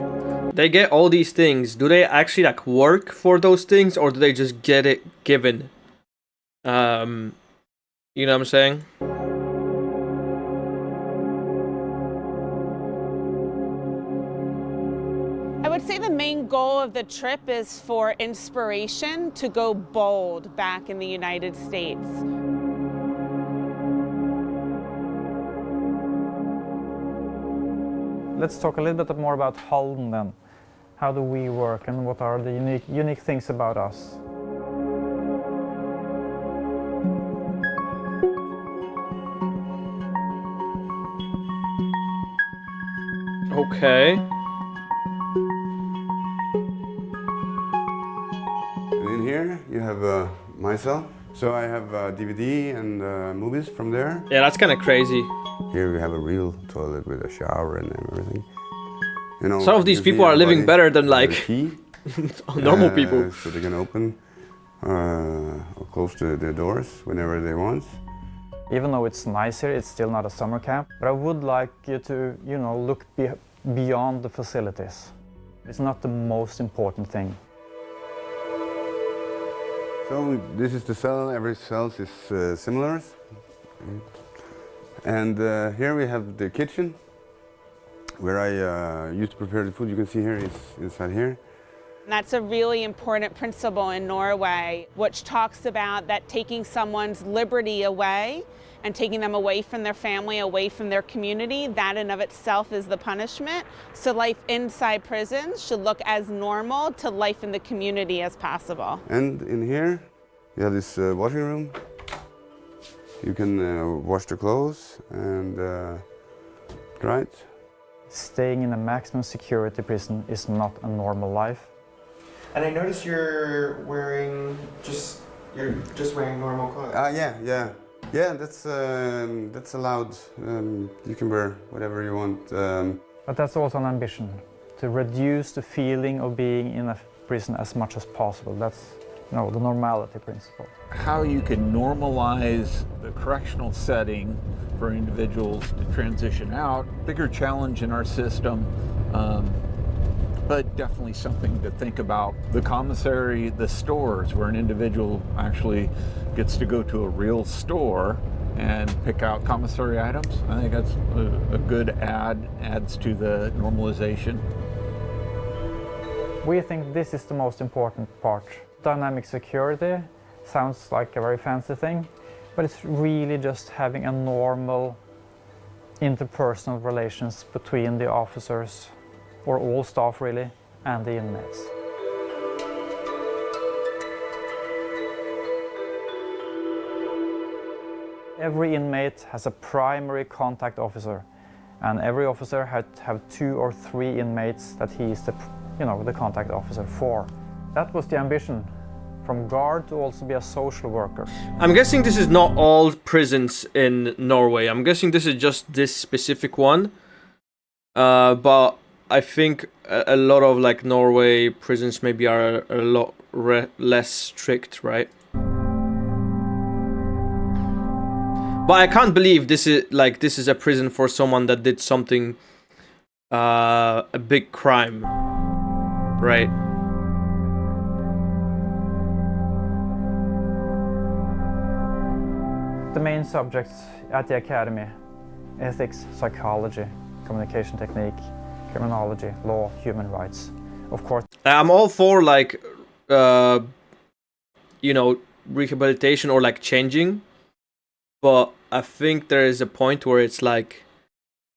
they get all these things. Do they actually like work for those things, or do they just get it given? You know what I'm saying? I would say the main goal of the trip is for inspiration to go bold back in the United States. Let's talk a little bit more about Halden then. How do we work and what are the unique things about us? Okay. And in here you have myself. So I have DVD and movies from there. Yeah, that's kind of crazy. Here we have a real toilet with a shower and everything. You know, Some of these you see people are living everybody better than with a like key. normal people. So they can open or close the doors whenever they want. Even though it's nice here, it's still not a summer camp. But I would like you to, look beyond the facilities. It's not the most important thing. So this is the cell. Every cell is similar. And here we have the kitchen, where I used to prepare the food. You can see here is inside here. That's a really important principle in Norway, which talks about that taking someone's liberty away and taking them away from their family, away from their community, that in of itself is the punishment. So life inside prisons should look as normal to life in the community as possible. And in here, you have this washing room. You can wash the clothes and dry it. Staying in a maximum security prison is not a normal life. And I noticed you're just wearing normal clothes. Yeah. That's allowed. You can wear whatever you want. But that's also an ambition, to reduce the feeling of being in a prison as much as possible. That's the normality principle. How you can normalize the correctional setting for individuals to transition out. Bigger challenge in our system, but definitely something to think about. The commissary, the stores, where an individual actually gets to go to a real store and pick out commissary items. I think that's a good adds to the normalization. We think this is the most important part. Dynamic security sounds like a very fancy thing, but it's really just having a normal interpersonal relations between the officers, or all staff really, and the inmates. Every inmate has a primary contact officer, and every officer have 2 or 3 inmates that he is the contact officer for. That was the ambition, from guard to also be a social worker. I'm guessing this is not all prisons in Norway. I'm guessing this is just this specific one. But I think a lot of like Norway prisons maybe are a lot less strict, right? But I can't believe this is a prison for someone that did something, a big crime, right? The main subjects at the academy: ethics, psychology, communication technique, criminology, law, human rights. Of course, I'm all for like, rehabilitation or like changing. But I think there is a point where it's like,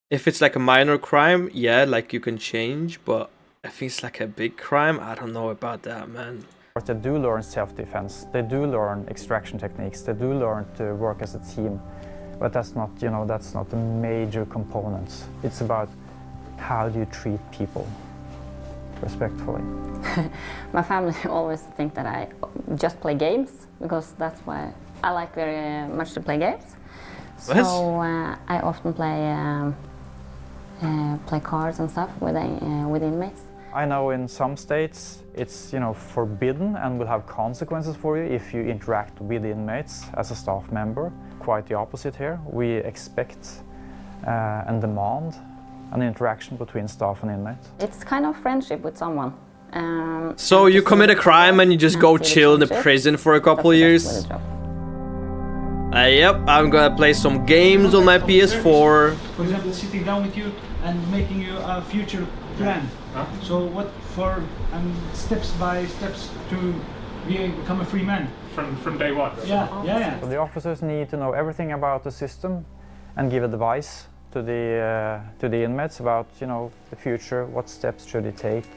if it's like a minor crime, yeah, like you can change. But if it's like a big crime, I don't know about that, man. They do learn self-defense. They do learn extraction techniques. They do learn to work as a team. But that's not, that's not the major components. It's about how do you treat people respectfully. My family always think that I just play games, because that's why I like very much to play games. So I often play cards and stuff with inmates. I know in some states it's forbidden and will have consequences for you if you interact with inmates as a staff member. Quite the opposite here. We expect and demand an interaction between staff and inmates. It's kind of friendship with someone. So you commit a crime and you just go chill in the prison for a couple of years? Yep, I'm gonna play some games on my PS4. For example, sitting down with you and making you a future plan. So what for steps by steps to become a free man. From day one? Yeah. So the officers need to know everything about the system and give advice to the inmates about the future, what steps should they take.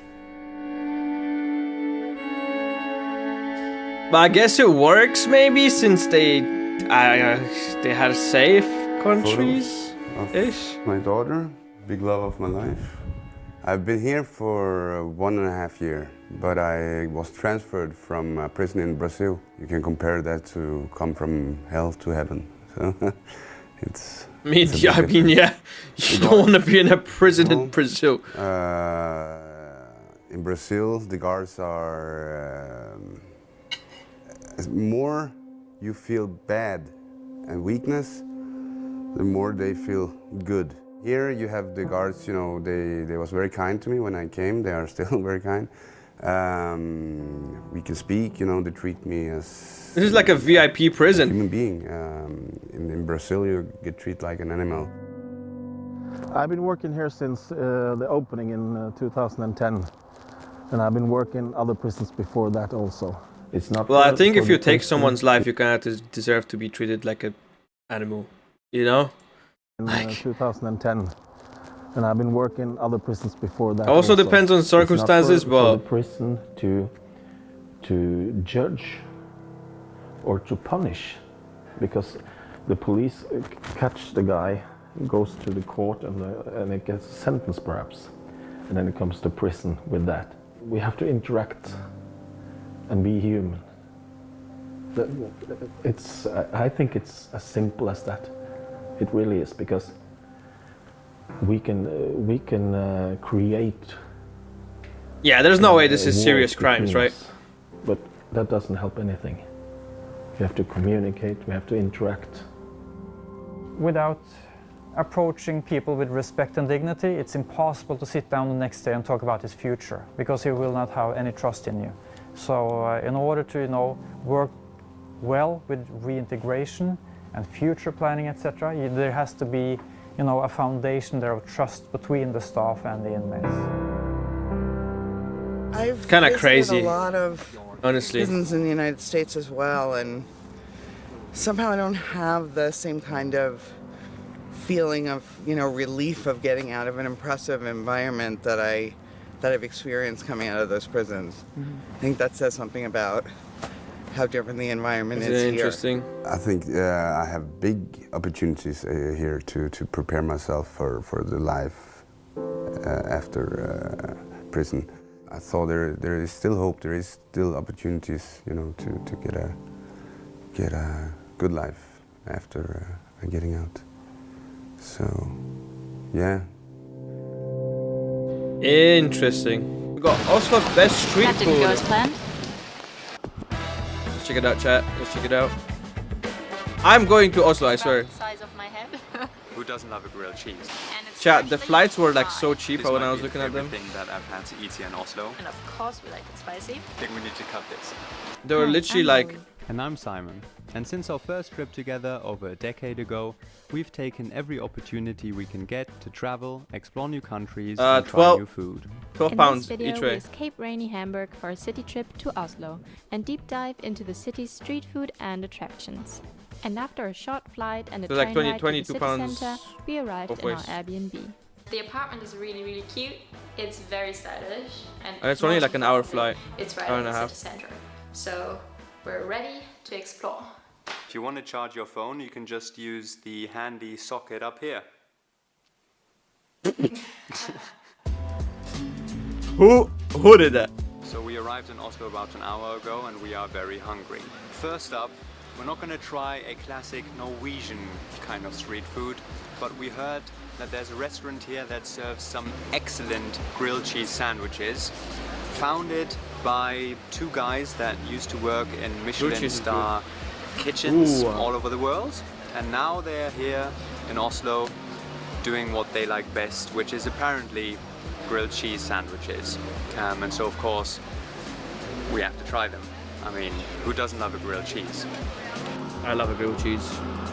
But I guess it works maybe, since they had safe countries ish. My daughter, big love of my life. I've been here for 1.5 years, but I was transferred from a prison in Brazil. You can compare that to come from hell to heaven. So I mean, yeah, you don't want to be in a prison in Brazil. In Brazil, the guards are more you feel bad and weakness, the more they feel good. Here you have the guards, they was very kind to me when I came. They are still very kind. We can speak, they treat me as... This is like a VIP prison. Human being. In Brazil, you get treated like an animal. I've been working here since the opening in 2010. And I've been working in other prisons before that also. It's not. Well, I think if you take someone's life, you kind of deserve to be treated like an animal, In 2010, and I've been working in other prisons before that. Also depends on circumstances, but for the prison to judge or to punish, because the police catch the guy, goes to the court, and it gets a sentence perhaps, and then it comes to prison with that. We have to interact and be human. I think it's as simple as that. It really is, because we can create. Yeah, there's no way this is serious crimes, right? But that doesn't help anything. We have to communicate. We have to interact. Without approaching people with respect and dignity, it's impossible to sit down the next day and talk about his future, because he will not have any trust in you. So in order to work well with reintegration and future planning, etc., there has to be a foundation there of trust between the staff and the inmates. I've kind of crazy, a lot of honestly, prisons in the United States as well, and somehow I don't have the same kind of feeling of, you know, relief of getting out of an impressive environment that I've experienced coming out of those prisons. I think that says something about how different the environment is here. Interesting. I think I have big opportunities here to prepare myself for the life after prison. I thought there is still hope, there is still opportunities, you know, to get a good life after getting out. So, yeah. Interesting. We got Oslo's best street That didn't food. go as planned. Let's check it out, chat. Let's check it out. I'm going to Oslo, I swear. The size of my head. Who doesn't love a grilled cheese? Chat, the flights were like so cheap when I was looking at them. Thing that I've had to eat here in Oslo. And of course we like it spicy. I think we need to cut this. They were literally like... And I'm Simon. And since our first trip together over a decade ago, we've taken every opportunity we can get to travel, explore new countries, and try new food. 12 In pounds this video, each we way. escape rainy Hamburg for a city trip to Oslo and deep dive into the city's street food and attractions. And after a short flight and a So train like 20, ride to the 22 city pounds center, we arrived both in our ways. Airbnb. The apartment is really, really cute. It's very stylish. And it's only like an hour flight. It's right hour in and a the half. city center. So we're ready to explore. If you want to charge your phone, you can just use the handy socket up here. Who did that? So we arrived in Oslo about an hour ago and we are very hungry. First up, we're not going to try a classic Norwegian kind of street food, but we heard that there's a restaurant here that serves some excellent grilled cheese sandwiches, founded by two guys that used to work in Michelin star kitchens all over the world, and now they're here in Oslo doing what they like best, which is apparently grilled cheese sandwiches. And so of course we have to try them. I mean, who doesn't love a grilled cheese? I love a grilled cheese.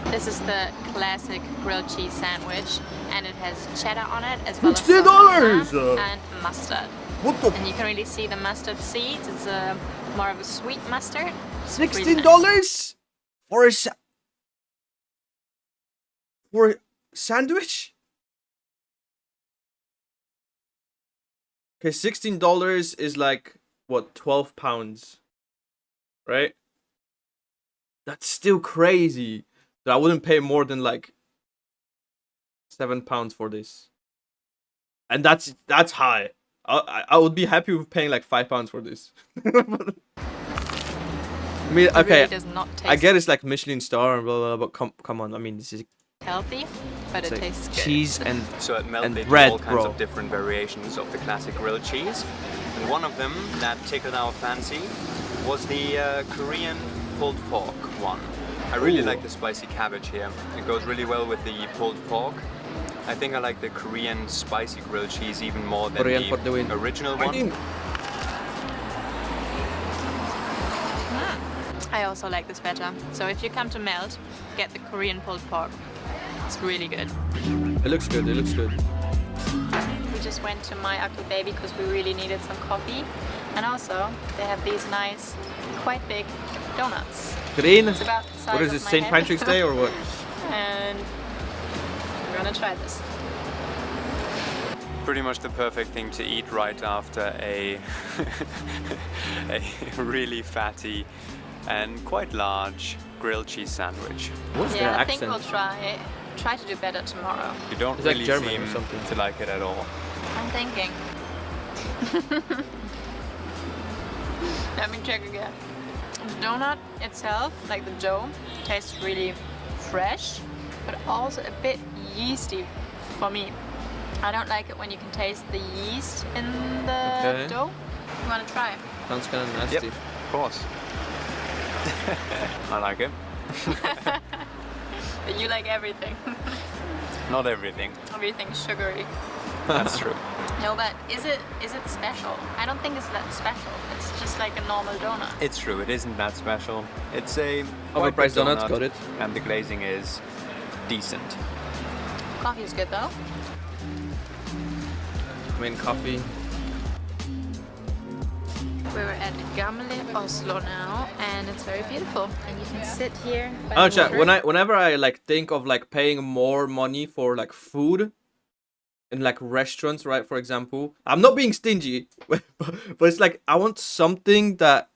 This is the classic grilled cheese sandwich, and it has cheddar on it as well as $60 and mustard. What the? And you can really see the mustard seeds. It's more of a sweet mustard. It's really $16 for a sandwich? Okay, $16 is like what, 12 pounds, right? That's still crazy. So I wouldn't pay more than like £7 for this, and that's high. I would be happy with paying like £5 for this. I mean, It okay, really does not I taste get it's like Michelin star and blah blah, but come on. I mean, this is healthy, but it's it like tastes good. cheese and So at Melt and they do bread, all kinds bro. of different variations of the classic grilled cheese. And one of them that tickled our fancy was the Korean pulled pork one. I really like the spicy cabbage here. It goes really well with the pulled pork. I think I like the Korean spicy grilled cheese even more than Korean for the win. the original one. I also like this better. So if you come to Melt, get the Korean pulled pork. It's really good. It looks good. It looks good. We just went to My Ugly Baby because we really needed some coffee. And also, they have these nice, quite big donuts. Green. It's about the size What is of this, my St. head. Patrick's Day or what? And we're gonna try this. Pretty much the perfect thing to eat right after a really fatty and quite large grilled cheese sandwich. Yeah, I think we'll try to do better tomorrow. You don't It's like really German or seem something. to like it at all. I'm thinking. Let me check again. The donut itself, like the dough, tastes really fresh, but also a bit yeasty for me. I don't like it when you can taste the yeast in the dough. You want to try? Sounds kind of nasty. Yep, of course. I like it. But you like everything. Not everything. Everything's sugary. That's true. No, but is it special? I don't think it's that special. It's just like a normal donut. It's true, it isn't that special. It's a quite Overpriced good donut, got it. And the glazing is decent. Coffee is good though. I mean, coffee. We're at Gamle Oslo now, and it's very beautiful. And you can sit here by Oh, the chat. water. Whenever I like think of like paying more money for like food in like restaurants, right? For example, I'm not being stingy, but it's like I want something that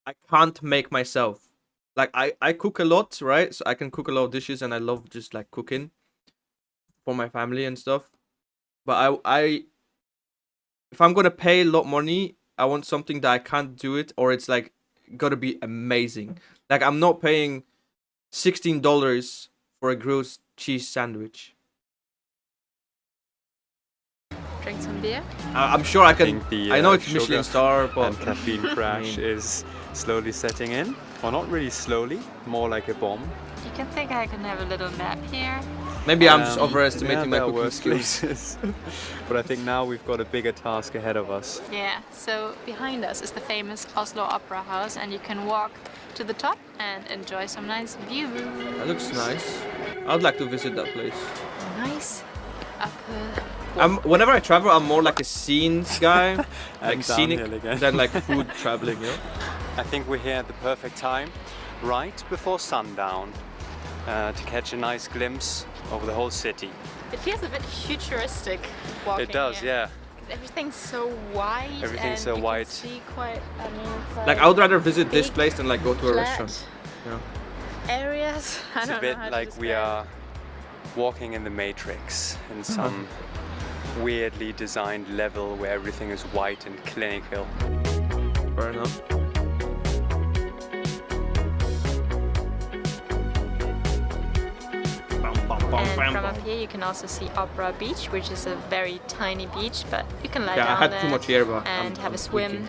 I can't make myself. Like I cook a lot, right? So I can cook a lot of dishes, and I love just like cooking for my family and stuff. But I if I'm gonna pay a lot of money, I want something that I can't do it, or it's like gotta be amazing. Like I'm not paying $16 for a grilled cheese sandwich. Drink some beer. I'm sure I can. I know it's sugar Michelin star, but and caffeine crash is slowly setting in. Well, not really slowly, more like a bomb. You can think I can have a little nap here. maybe I'm just overestimating my there are cooking worse skills. places. But I think now we've got a bigger task ahead of us. Yeah, so behind us is the famous Oslo Opera House, and you can walk to the top and enjoy some nice view. That looks nice. I'd like to visit that place. Nice. Up whenever I travel, I'm more like a scenes guy, like scenic, downhill again. than like food traveling. You know? I think we're here at the perfect time, right before sundown, to catch a nice glimpse over the whole city. It feels a bit futuristic walking It does, here. yeah. Everything's so wide. Everything's and so you wide. Can see quite, I mean, it's Like I would rather visit this big, place than like go to a flat restaurant. Yeah. areas. I It's don't a bit know how like to we are walking in the Matrix in some weirdly designed level where everything is white and clinical. Fair enough. And from up here you can also see Opera Beach, which is a very tiny beach, but you can lie Yeah, I down had there too much yerba. and have a swim.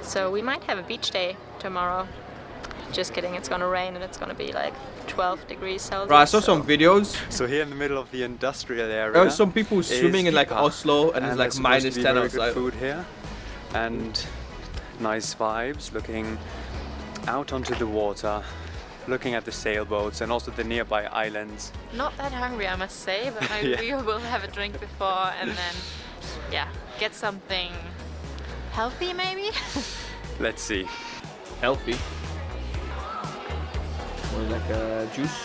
So we might have a beach day tomorrow. Just kidding, it's gonna rain and it's gonna be like 12 degrees Celsius. Bro, I saw some videos. So here in the middle of the industrial area, There are some people is swimming in like Vipa, Oslo, and it's like there's supposed to minus be 10 very good outside. food here, and nice vibes. Looking out onto the water, looking at the sailboats and also the nearby islands. Not that hungry, I must say, but maybe Yeah. we will have a drink before and then, yeah, get something healthy maybe? Let's see. Healthy. Or like a juice.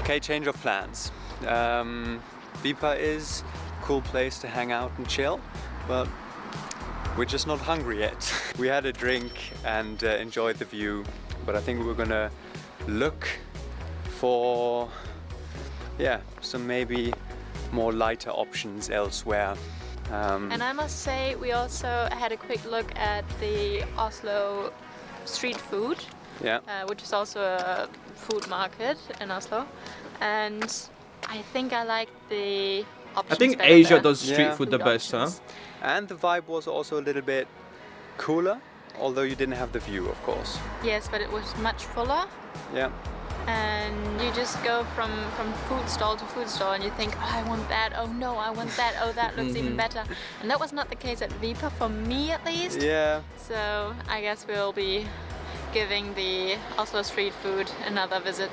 Okay, change of plans. Vipa is a cool place to hang out and chill, but we're just not hungry yet. We had a drink and enjoyed the view, but I think we're gonna look for, some maybe more lighter options elsewhere. And I must say, we also had a quick look at the Oslo street food, which is also a food market in Oslo, and I think I like the options I think better Asia there. does street food the best, huh? And the vibe was also a little bit cooler, although you didn't have the view, of course. Yes, but it was much fuller. Yeah. And you just go from food stall to food stall and you think, oh, I want that, oh no, I want that, oh that looks even better. And that was not the case at Vipa, for me at least. Yeah. So I guess we'll be giving the Oslo street food another visit.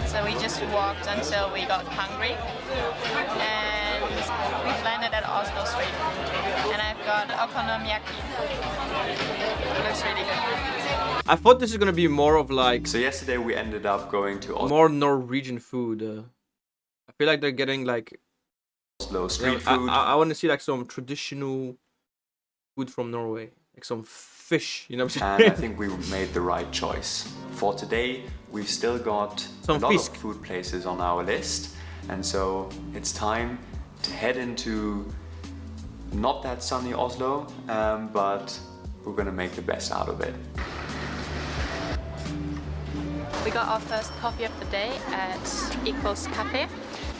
So we just walked until we got hungry, and we've landed at Oslo Street food, and I've got okonomiyaki. It looks really good. I thought this is gonna be more of like. So yesterday we ended up going to Oslo. More Norwegian food. I feel like they're getting like. Oslo street food. I want to see like some traditional food from Norway, like some fish. You know what I'm saying? And I think we made the right choice. For today, we've still got a lot of food places on our list, and so it's time to head into not that sunny Oslo, but we're gonna make the best out of it. We got our first coffee of the day at Equals Cafe,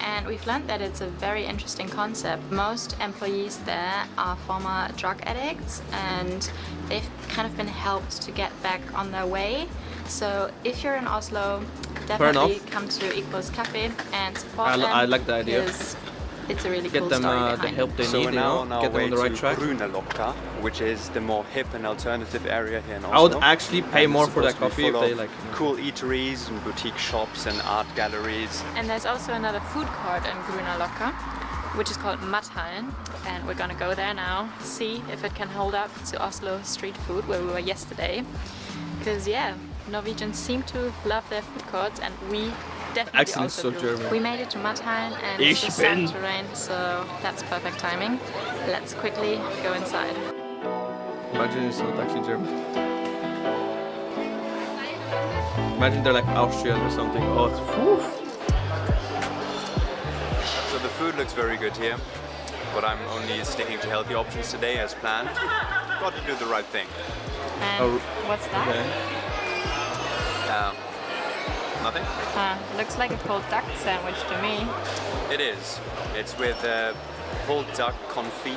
and we've learned that it's a very interesting concept. Most employees there are former drug addicts, and they've kind of been helped to get back on their way. So if you're in Oslo, definitely come to Equals Cafe and support them. I like the idea. Because It's a really Get cool them story the behind help it. they So need, we're you now know, on our get them way on the right to track. Brunelokka, which is the more hip and alternative area here in Oslo. I would actually pay And more it's for that supposed to coffee be if full they of like. cool eateries and boutique shops and art galleries. And there's also another food court in Grünerløkka, which is called Mathallen, and we're gonna go there now, see if it can hold up to Oslo street food where we were yesterday. Because yeah, Norwegians seem to love their food courts, and we definitely Accent is also so do. German. We made it to Mathallen and it's just starting to rain, so that's perfect timing. Let's quickly go inside. Imagine it's not actually German. Imagine they're like Austrian or something. Oh, it's whew. So the food looks very good here, but I'm only sticking to healthy options today as planned. Got to do the right thing. And what's that? Nothing? Looks like a cold duck sandwich to me. It is. It's with pulled duck confit.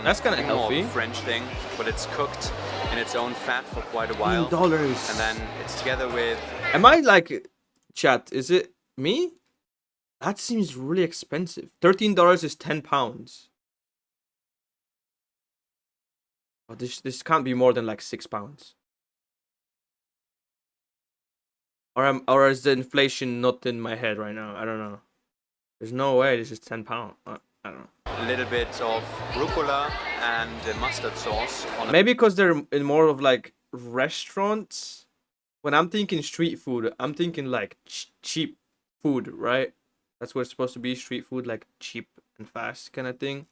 That's kinda more healthy. French thing, but it's cooked in its own fat for quite a while. $15. And then it's together with... Am I like, chat, is it me? That seems really expensive. $13 is £10. Oh, this can't be more than like £6. Or is the inflation not in my head right now? I don't know. There's no way this is £10. I don't know. A little bit of rucola and mustard sauce. On Maybe because they're in more of like restaurants. When I'm thinking street food, I'm thinking like cheap food, right? That's what it's supposed to be, street food, like cheap and fast kind of thing.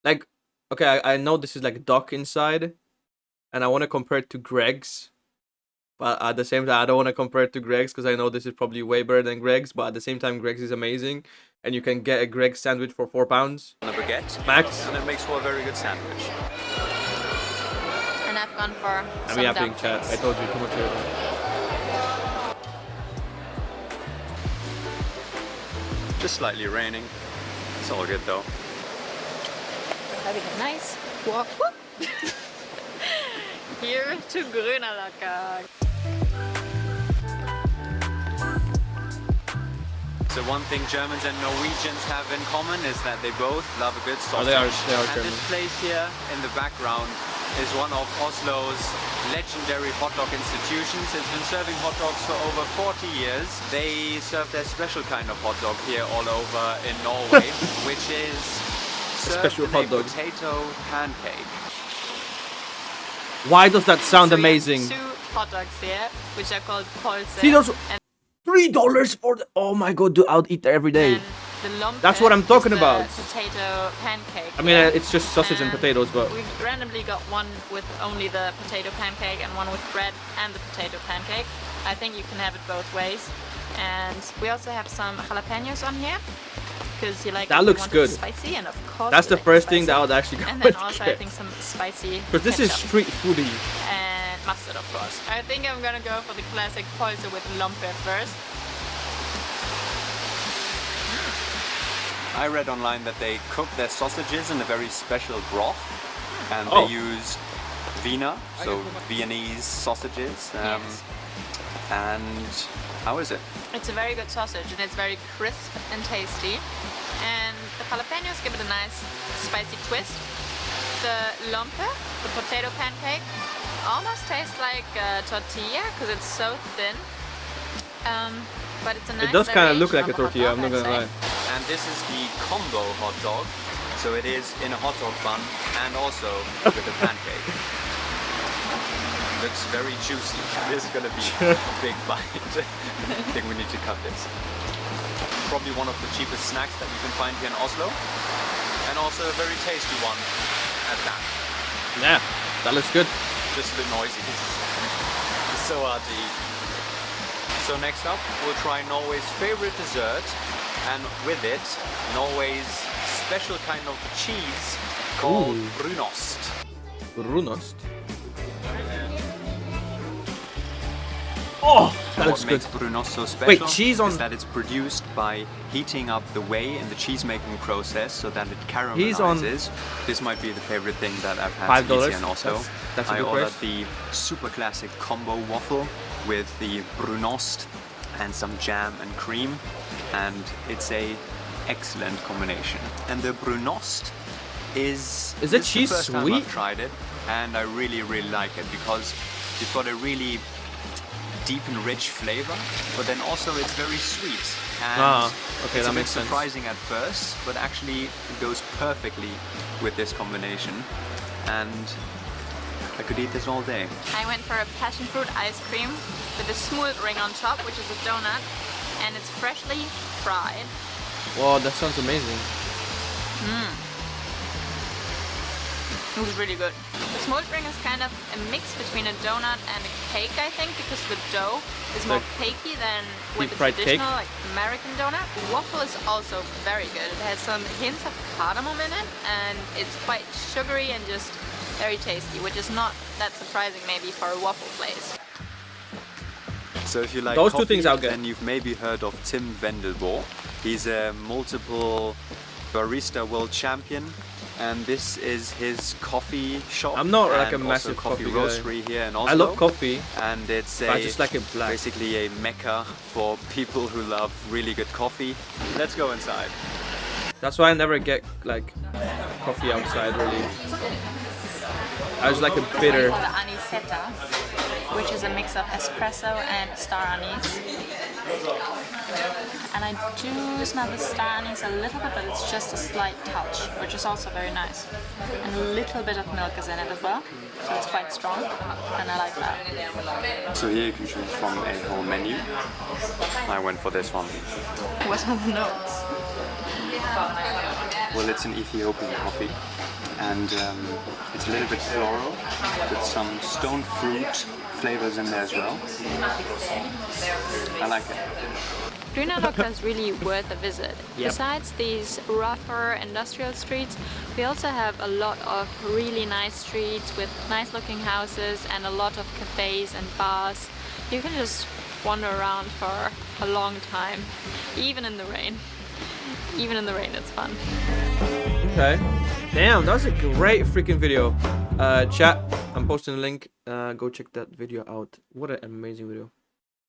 Like, okay, I know this is like duck inside, and I want to compare it to Greg's. But at the same time, I don't want to compare it to Greg's because I know this is probably way better than Greg's. But at the same time, Greg's is amazing. And you can get a Greg's sandwich for £4. a baguette. Max. And it makes for a very good sandwich. And I've gone for I'm some yapping, chat. dumplings. I told you too much earlier. Just slightly raining. It's all good though. We're having a nice walk here to Grünerløkka. So one thing Germans and Norwegians have in common is that they both love a good sausage. They are and German. this place here in the background is one of Oslo's legendary hot dog institutions. It's been serving hot dogs for over 40 years. They serve their special kind of hot dog here all over in Norway, which is served special in hot a dog. potato pancake. Why does that sound So we have amazing? 2 hot dogs here, which are called pølse. See those and $3 for the... Oh my god, dude, I'll eat there every day. the lompe That's what I'm talking is about. the potato pancake. I mean, here. it's just sausage and potatoes, but... We randomly got one with only the potato pancake and one with bread and the potato pancake. I think you can have it both ways. And we also have some jalapenos on here. Because you like That if you looks want good. it spicy, and of course That's we the like first spicy. thing that I would actually go And then and also I get. think some spicy Because this is ketchup. street foodie. And mustard, of course. I think I'm gonna go for the classic pølse with lompe first. I read online that they cook their sausages in a very special broth, and Oh. they use Wiener, so Viennese sausages. And how is it? It's a very good sausage and it's very crisp and tasty. And the jalapenos give it a nice spicy twist. The lompe, the potato pancake, almost tastes like a tortilla because it's so thin. But it's a nice It does kind of look variation like a of hot tortilla, dog, I'm not I'd gonna say. lie. And this is the combo hot dog. So it is in a hot dog bun and also with a pancake. Looks very juicy. This is gonna be a big bite. I think we need to cut this. Probably one of the cheapest snacks that you can find here in Oslo. And also a very tasty one at that. Yeah, that looks good. Just a bit noisy. It's so hard to eat. So next up, we'll try Norway's favorite dessert, and with it, Norway's special kind of cheese called brunost. Brunost? Oh, that looks What good. makes brunost so special Wait, cheese on... is that it's produced by heating up the whey in the cheese making process so that it He's on- caramelizes. This might be the favorite thing that I've had $5. to eat here in Oslo. That's a I good ordered price. the super classic combo waffle with the brunost and some jam and cream, and it's a excellent combination. And the brunost is the this cheese the first time sweet? I've tried it, and I really like it because you've got a really deep and rich flavor, but then also it's very sweet. And okay, it's that a bit makes sense. surprising at first, but actually it goes perfectly with this combination. And I could eat this all day. I went for a passion fruit ice cream with a smooth ring on top, which is a donut, and it's freshly fried. Wow, that sounds amazing. It was really good. The smooth ring is kind of a mix between a donut and a cake, I think, because the dough is more cakey than with the traditional like American donut. Waffle is also very good. It has some hints of cardamom in it, and it's quite sugary and just very tasty, which is not that surprising maybe for a waffle place. So if you like those coffee, two things are good. then you've maybe heard of Tim Vendelboe. He's a multiple barista world champion, and this is his coffee shop. I'm not like a and massive also coffee guy. roastery here in Oslo. I love coffee, and it's but I just like it black. basically a mecca for people who love really good coffee. Let's go inside. That's why I never get like coffee outside really. I just like a bitter. The anisetta, which is a mix of espresso and star anise. And I do smell the star anise a little bit, but it's just a slight touch, which is also very nice. And a little bit of milk is in it as well, so it's quite strong, and I like that. So here you can choose from a whole menu. I went for this one. What are the notes? Well, it's an Ethiopian coffee, and it's a little bit floral with some stone fruit flavors in there as well. I like it. Geirangerfjord is really worth a visit. Yep. Besides these rougher industrial streets, we also have a lot of really nice streets with nice looking houses and a lot of cafes and bars. You can just wander around for a long time, even in the rain. Even in the rain, it's fun. Okay. Damn, that was a great freaking video. Chat, I'm posting a link. Go check that video out. What an amazing video.